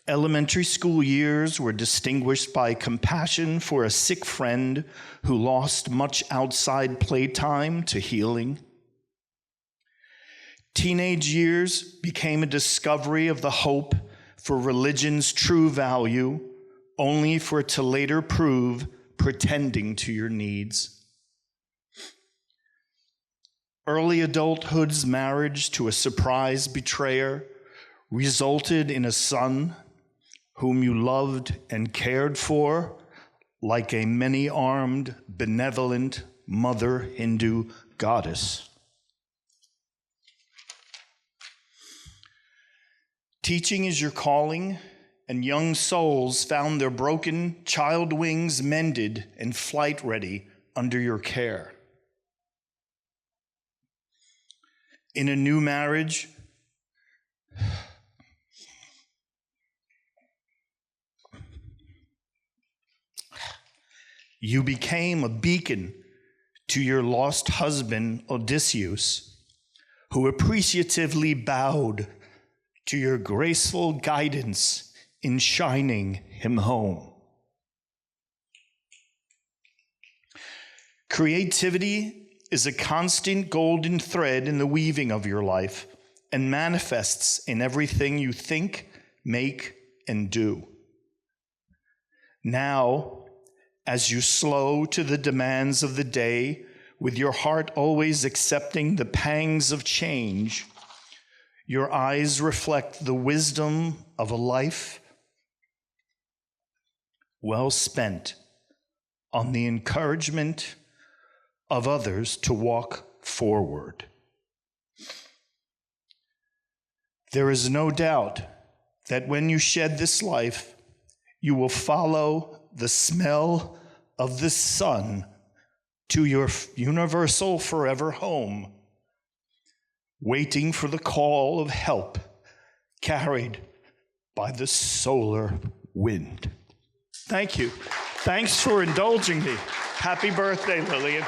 Speaker 11: Elementary school years were distinguished by compassion for a sick friend who lost much outside playtime to healing. Teenage years became a discovery of the hope for religion's true value, only for it to later prove pretending to your needs. Early adulthood's marriage to a surprise betrayer resulted in a son whom you loved and cared for like a many-armed, benevolent mother Hindu goddess. Teaching is your calling, and young souls found their broken child wings mended and flight ready under your care. In a new marriage, you became a beacon to your lost husband, Odysseus, who appreciatively bowed to your graceful guidance in shining him home. Creativity is a constant golden thread in the weaving of your life and manifests in everything you think, make, and do. Now, as you slow to the demands of the day, with your heart always accepting the pangs of change, your eyes reflect the wisdom of a life well spent on the encouragement of others to walk forward. There is no doubt that when you shed this life, you will follow the smell of the sun to your universal forever home, waiting for the call of help carried by the solar wind. Thank you. Thanks for indulging me. Happy birthday, Lillian.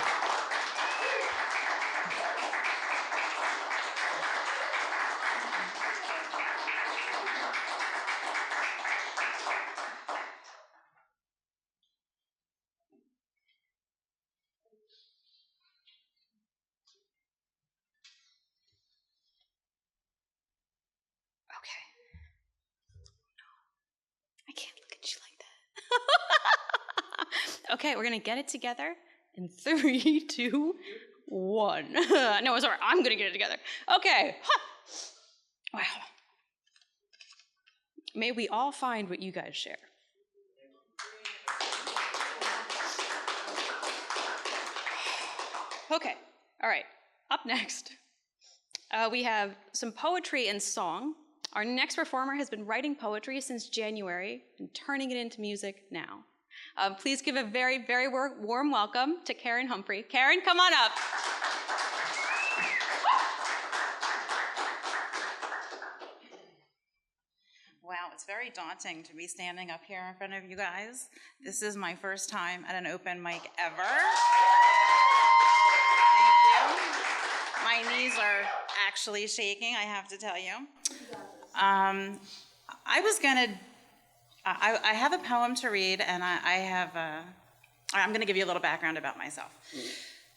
Speaker 1: Okay, we're gonna get it together in 3, 2, 1. No, sorry, I'm gonna get it together. Okay. Wow. May we all find what you guys share. Okay, all right. Up next, we have some poetry and song. Our next performer has been writing poetry since January and turning it into music now. Please give a very, very warm welcome to Karen Humphrey. Karen, come on up.
Speaker 12: Wow, it's very daunting to be standing up here in front of you guys. This is my first time at an open mic ever. Thank you. My knees are actually shaking, I have to tell you. I have a poem to read, and I'm going to give you a little background about myself.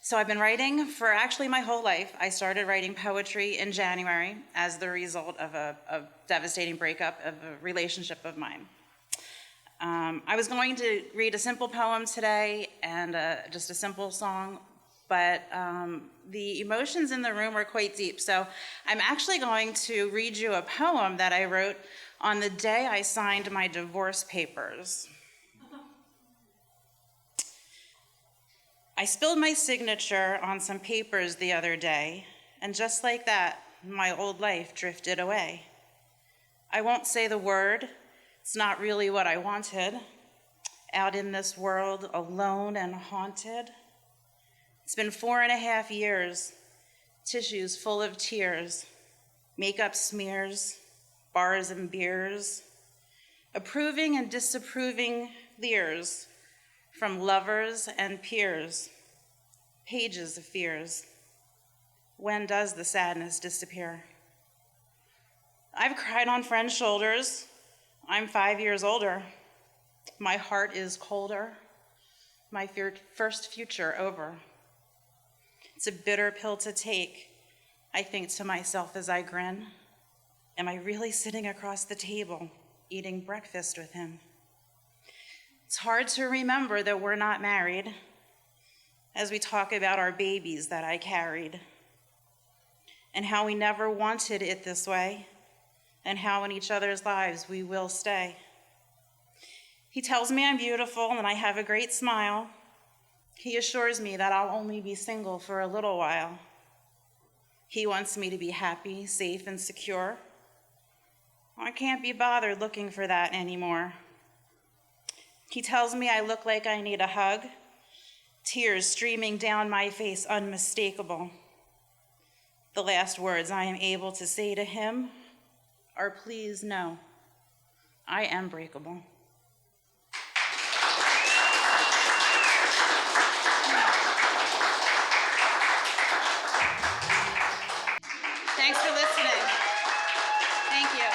Speaker 12: So I've been writing for actually my whole life. I started writing poetry in January as the result of a devastating breakup of a relationship of mine. I was going to read a simple poem today and just a simple song, but the emotions in the room were quite deep. So I'm actually going to read you a poem that I wrote on the day I signed my divorce papers. I spilled my signature on some papers the other day, and just like that, my old life drifted away. I won't say the word, it's not really what I wanted. Out in this world, alone and haunted. It's been 4.5 years, tissues full of tears, makeup smears, bars and beers, approving and disapproving leers from lovers and peers, pages of fears. When does the sadness disappear? I've cried on friends' shoulders. I'm 5 years older. My heart is colder. My first future over. It's a bitter pill to take. I think to myself as I grin. Am I really sitting across the table, eating breakfast with him? It's hard to remember that we're not married as we talk about our babies that I carried and how we never wanted it this way and how in each other's lives we will stay. He tells me I'm beautiful and I have a great smile. He assures me that I'll only be single for a little while. He wants me to be happy, safe, and secure. I can't be bothered looking for that anymore. He tells me I look like I need a hug, tears streaming down my face, unmistakable. The last words I am able to say to him are, please no, I am breakable. Thanks for listening. Thank you.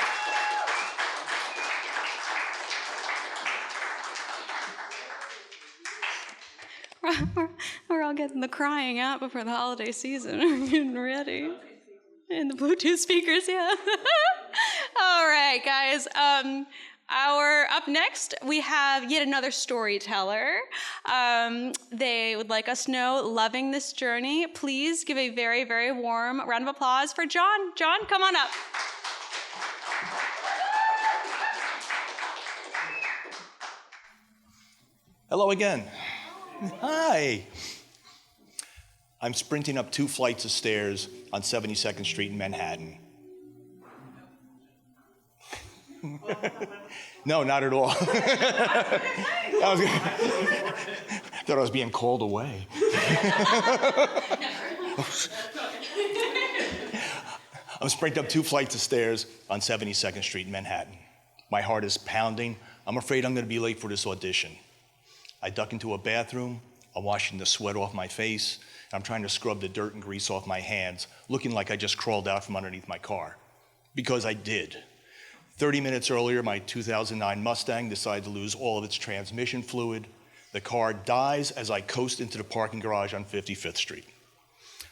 Speaker 1: We're all getting the crying out before the holiday season. We're getting ready. And the Bluetooth speakers, yeah. All right, guys. Up next, we have yet another storyteller. They would like us to know, loving this journey. Please give a very, very warm round of applause for John. John, come on up.
Speaker 10: Hello again. Hi. I'm sprinting up 2 flights of stairs on 72nd Street in Manhattan. No, not at all. Thought I was being called away. I'm sprinting up 2 flights of stairs on 72nd Street in Manhattan. My heart is pounding. I'm afraid I'm going to be late for this audition. I duck into a bathroom. I'm washing the sweat off my face. I'm trying to scrub the dirt and grease off my hands, looking like I just crawled out from underneath my car. Because I did. 30 minutes earlier, my 2009 Mustang decided to lose all of its transmission fluid. The car dies as I coast into the parking garage on 55th Street.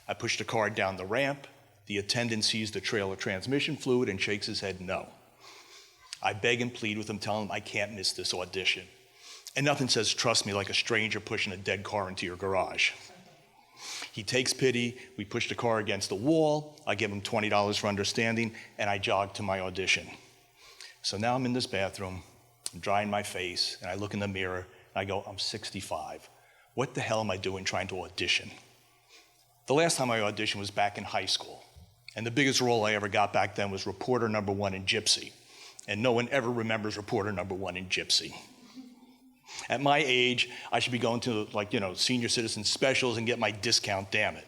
Speaker 10: I push the car down the ramp. The attendant sees the trail of transmission fluid and shakes his head no. I beg and plead with him, telling him I can't miss this audition. And nothing says trust me like a stranger pushing a dead car into your garage. He takes pity, we push the car against the wall, I give him $20 for understanding, and I jog to my audition. So now I'm in this bathroom, I'm drying my face, and I look in the mirror, and I go, I'm 65. What the hell am I doing trying to audition? The last time I auditioned was back in high school, and the biggest role I ever got back then was reporter number 1 in Gypsy, and no one ever remembers reporter number 1 in Gypsy. At my age, I should be going to, senior citizen specials and get my discount, damn it.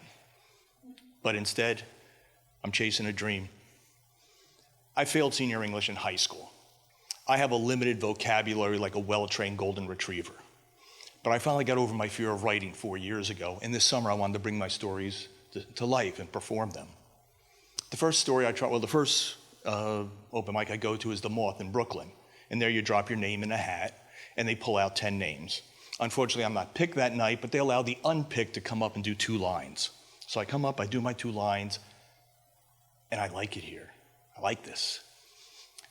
Speaker 10: But instead, I'm chasing a dream. I failed senior English in high school. I have a limited vocabulary like a well-trained golden retriever. But I finally got over my fear of writing 4 years ago, and this summer I wanted to bring my stories to life and perform them. The first open mic I go to is The Moth in Brooklyn, and there you drop your name in a hat, and they pull out 10 names. Unfortunately, I'm not picked that night, but they allow the unpicked to come up and do 2 lines. So I come up, I do my 2 lines, and I like it here. I like this.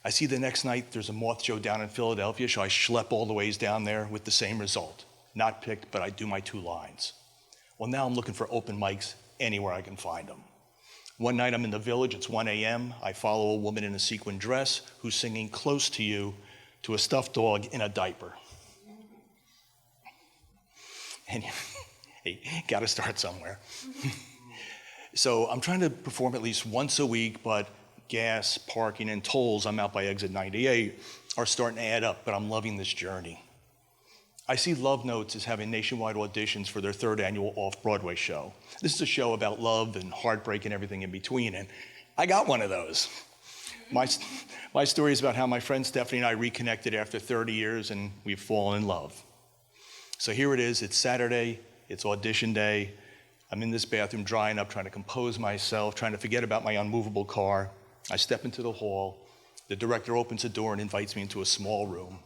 Speaker 10: I see the next night there's a Moth show down in Philadelphia, so I schlep all the ways down there with the same result. Not picked, but I do my 2 lines. Well, now I'm looking for open mics anywhere I can find them. One night I'm in the Village, it's 1 a.m. I follow a woman in a sequin dress who's singing Close to You to a stuffed dog in a diaper. And hey, gotta start somewhere. So I'm trying to perform at least once a week, but gas, parking, and tolls, I'm out by exit 98, are starting to add up, but I'm loving this journey. I see Love Notes as having nationwide auditions for their 3rd annual off-Broadway show. This is a show about love and heartbreak and everything in between, and I got one of those. My story is about how my friend Stephanie and I reconnected after 30 years, and we've fallen in love. So here it is, it's Saturday, it's audition day. I'm in this bathroom drying up, trying to compose myself, trying to forget about my unmovable car. I step into the hall. The director opens the door and invites me into a small room.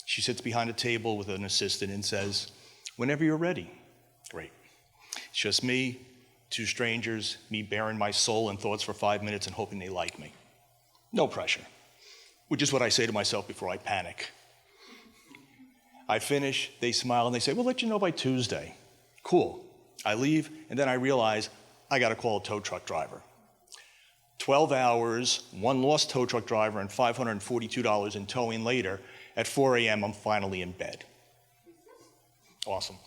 Speaker 10: She sits behind a table with an assistant and says, "Whenever you're ready." Great. It's just me, 2 strangers, me bearing my soul and thoughts for 5 minutes and hoping they like me. No pressure, which is what I say to myself before I panic. I finish, they smile, and they say, "We'll let you know by Tuesday." Cool. I leave, and then I realize I gotta call a tow truck driver. 12 hours, 1 lost tow truck driver, and $542 in towing later. At 4 a.m., I'm finally in bed. Awesome.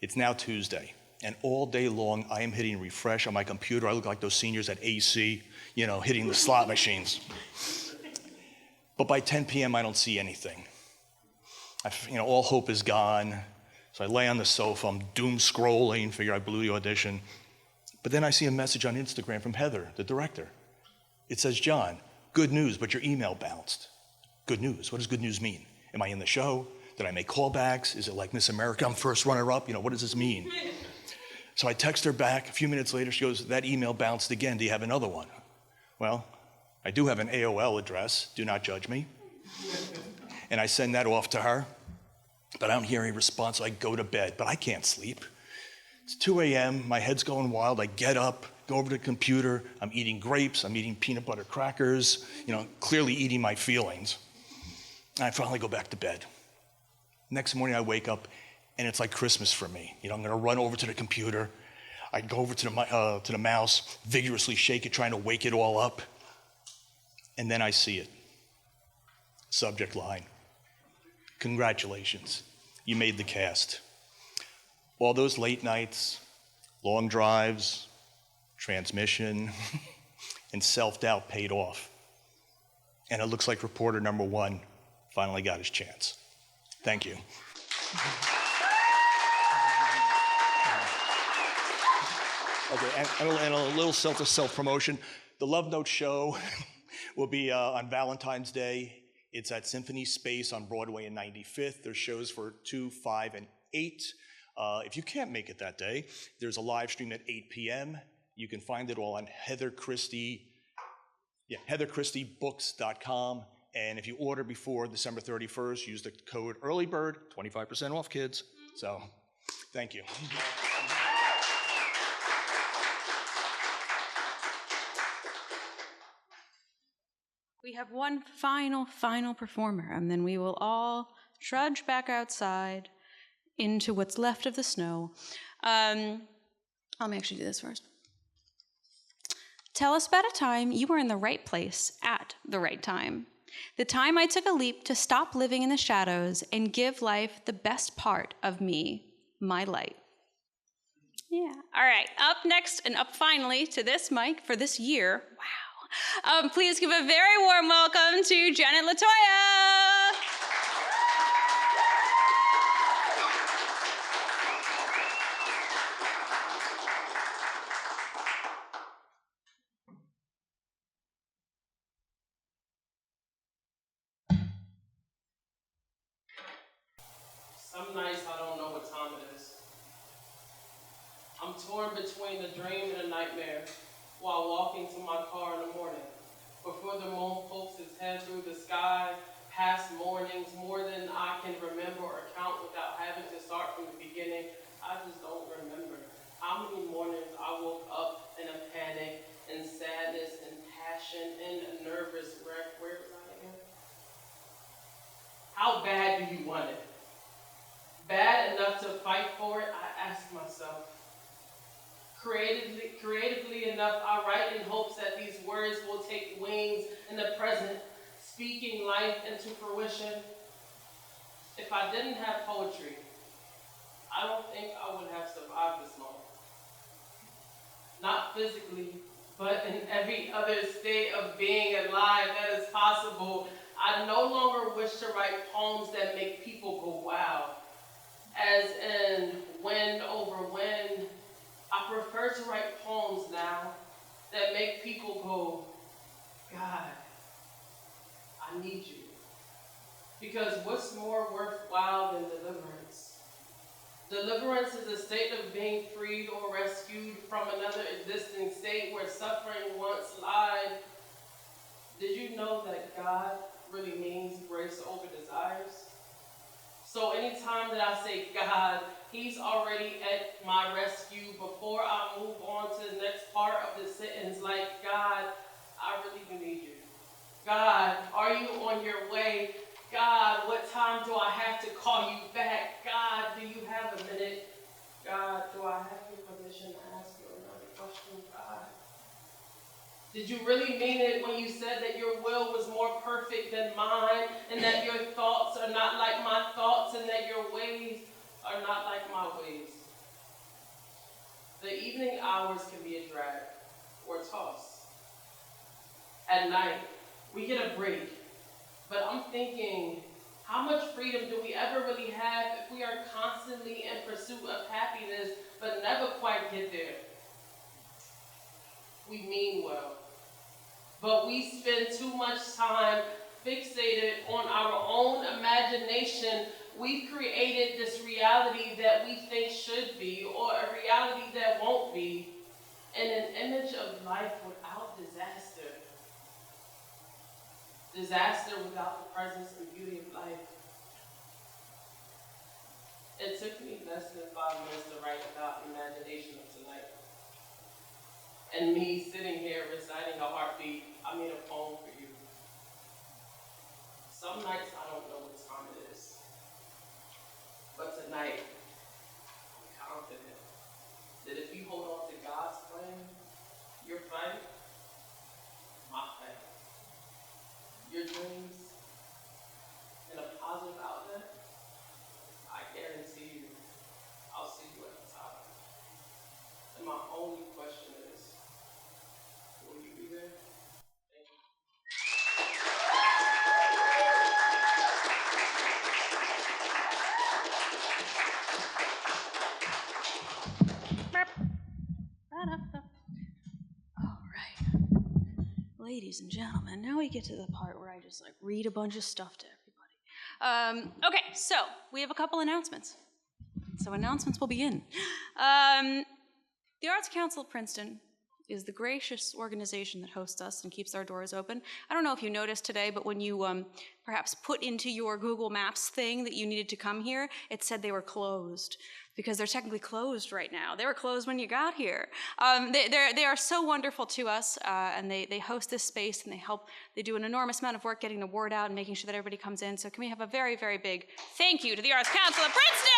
Speaker 10: It's now Tuesday, and all day long, I am hitting refresh on my computer. I look like those seniors at AC, hitting the slot machines. But by 10 p.m., I don't see anything. All hope is gone. So I lay on the sofa, I'm doom scrolling, figure I blew the audition. But then I see a message on Instagram from Heather, the director. It says, "John, good news, but your email bounced." Good news, what does good news mean? Am I in the show? Did I make callbacks? Is it like Miss America, I'm first runner-up? What does this mean? So I text her back. A few minutes later, she goes, "That email bounced again. Do you have another one?" Well, I do have an AOL address. Do not judge me. And I send that off to her, but I don't hear any response, so I go to bed, but I can't sleep. It's 2 a.m., my head's going wild. I get up, go over to the computer. I'm eating grapes. I'm eating peanut butter crackers, clearly eating my feelings. And I finally go back to bed. Next morning, I wake up, and it's like Christmas for me. I'm going to run over to the computer. I go over to the mouse, vigorously shake it, trying to wake it all up. And then I see it. Subject line: "Congratulations.
Speaker 11: you made the cast. All those late nights, long drives, transmission, and self-doubt paid off. And it looks like reporter number one finally got his chance. Thank you. Okay, and a little self-promotion. The Love Note show will be on Valentine's Day. It's at Symphony Space on Broadway and 95th. There's shows for 2, 5, and 8. If you can't make it that day, there's a live stream at 8 p.m. You can find it all on heatherchristiebooks.com. And if you order before December 31st, use the code EARLYBIRD, 25% off, kids. So, thank you.
Speaker 1: We have one final performer, and then we will all trudge back outside into what's left of the snow. Let me actually do this first. Tell us about a time you were in the right place at the right time. The time I took a leap to stop living in the shadows and give life the best part of me, my light. Yeah. All right. Up next and up finally to this mic for this year. Wow. Please give a very warm welcome to Janet Latoya.
Speaker 13: Some nights I don't know what time it is. I'm torn between a dream and a nightmare while walking to my car in the morning. Before the moon pokes its head through the sky, past mornings, more than I can remember or count without having to start from the beginning, I just don't remember. How many mornings I woke up in a panic, in sadness, in passion, in a nervous wreck. Where was I again? How bad do you want it? Bad enough to fight for it, I ask myself. Creatively enough, I write in hopes that these words will take wings in the present, speaking life into fruition. If I didn't have poetry, I don't think I would have survived this moment. Not physically, but in every other state of being alive that is possible. I no longer wish to write poems that make people go wow. As in wind over wind, I prefer to write poems now that make people go, God, I need you. Because what's more worthwhile than deliverance? Deliverance is a state of being freed or rescued from another existing state where suffering once lied. Did you know that God really means grace over desires? So anytime that I say God, He's already at my rescue before I move on to the next part of the sentence, like, God, I really do need you. God, are you on your way? God, what time do I have to call you back? God, do you have a minute? God, do I have your permission to ask you another question? God, did you really mean it when you said that your will was more perfect than mine, and that your thoughts are not like my thoughts, and that your ways are not like my ways? The evening hours can be a drag or a toss. At night, we get a break, but I'm thinking, how much freedom do we ever really have if we are constantly in pursuit of happiness, but never quite get there? We mean well, but we spend too much time fixated on our own imagination. We've created this reality that we think should be, or a reality that won't be, and an image of life without disaster. Disaster without the presence and beauty of life. It took me less than 5 minutes to write about imagination of tonight. And me sitting here reciting a heartbeat, I made a poem for you. Some nights I don't know what time it is. But tonight, I'm confident that if you hold on to God's plan, your fight, my fight, your dreams, and a positive outlet, I
Speaker 1: All right. Ladies and gentlemen, now we get to the part where I just read a bunch of stuff to everybody. Okay, so we have a couple announcements. So announcements will begin. The Arts Council of Princeton is the gracious organization that hosts us and keeps our doors open. I don't know if you noticed today, but when you perhaps put into your Google Maps thing that you needed to come here, it said they were closed, because they're technically closed right now. They were closed when you got here. They are so wonderful to us, and they host this space, and they do an enormous amount of work getting the word out and making sure that everybody comes in. So can we have a very, very big thank you to the Arts Council of Princeton?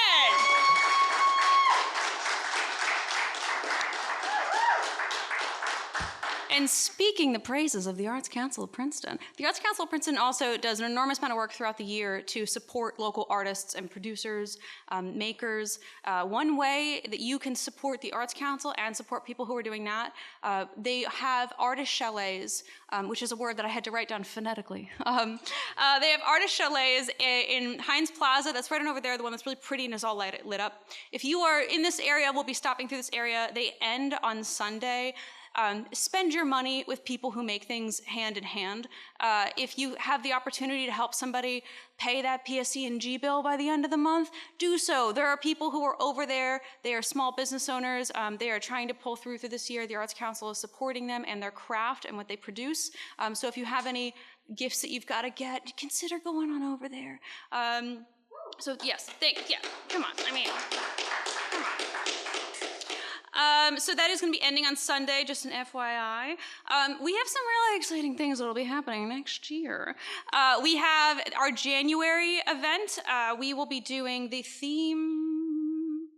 Speaker 1: And speaking the praises of the Arts Council of Princeton, the Arts Council of Princeton also does an enormous amount of work throughout the year to support local artists and producers, makers. One way that you can support the Arts Council and support people who are doing that, they have artist chalets, which is a word that I had to write down phonetically. They have artist chalets in Heinz Plaza. That's right on over there, the one that's really pretty and is all lit up. If you are in this area, we'll be stopping through this area. They end on Sunday. Spend your money with people who make things hand in hand. If you have the opportunity to help somebody pay that PSE&G bill by the end of the month, do so. There are people who are over there. They are small business owners. They are trying to pull through this year. The Arts Council is supporting them and their craft and what they produce. So if you have any gifts that you've got to get, consider going on over there. So yes, come on. I mean, come on. So that is going to be ending on Sunday, just an FYI. We have some really exciting things that will be happening next year. We have our January event. We will be doing the theme.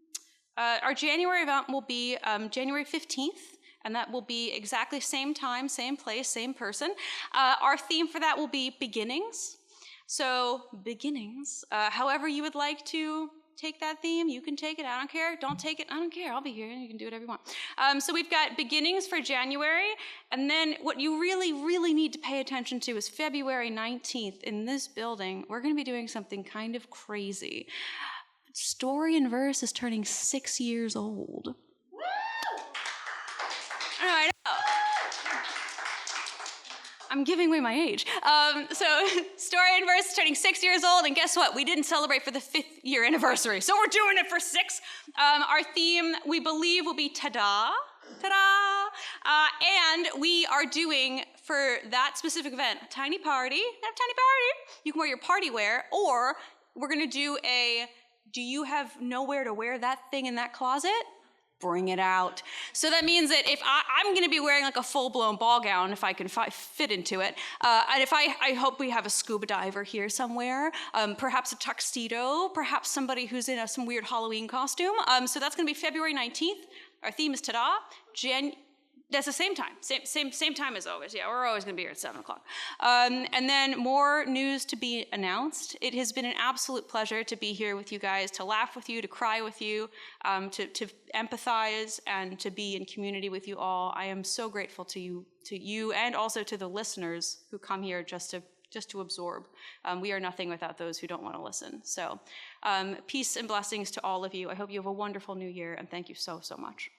Speaker 1: Our January event will be January 15th. And that will be exactly same time, same place, same person. Our theme for that will be beginnings. So beginnings, however you would like to take that theme, you can take it. I don't care. Don't take it. I don't care. I'll be here. You can do whatever you want. So we've got beginnings for January. And then what you really, really need to pay attention to is February 19th in this building. We're going to be doing something kind of crazy. Story and Verse is turning 6 years old. Woo! I know. I'm giving away my age. So Story and Verse is turning 6 years old, and guess what? We didn't celebrate for the 5th year anniversary, so we're doing it for 6. Our theme, we believe, will be ta-da, ta-da, and we are doing, for that specific event, a tiny party. Have a tiny party. You can wear your party wear, or we're gonna do do you have nowhere to wear that thing in that closet? Bring it out. So that means that if I'm going to be wearing like a full-blown ball gown if I can fit into it, and if I hope we have a scuba diver here somewhere, perhaps a tuxedo, perhaps somebody who's in some weird Halloween costume. So that's going to be February 19th. Our theme is ta-da. That's the same time, same time as always. Yeah, we're always going to be here at 7 o'clock. And then more news to be announced. It has been an absolute pleasure to be here with you guys, to laugh with you, to cry with you, to empathize, and to be in community with you all. I am so grateful to you, and also to the listeners who come here just to absorb. We are nothing without those who don't want to listen. So peace and blessings to all of you. I hope you have a wonderful new year, and thank you so, so much.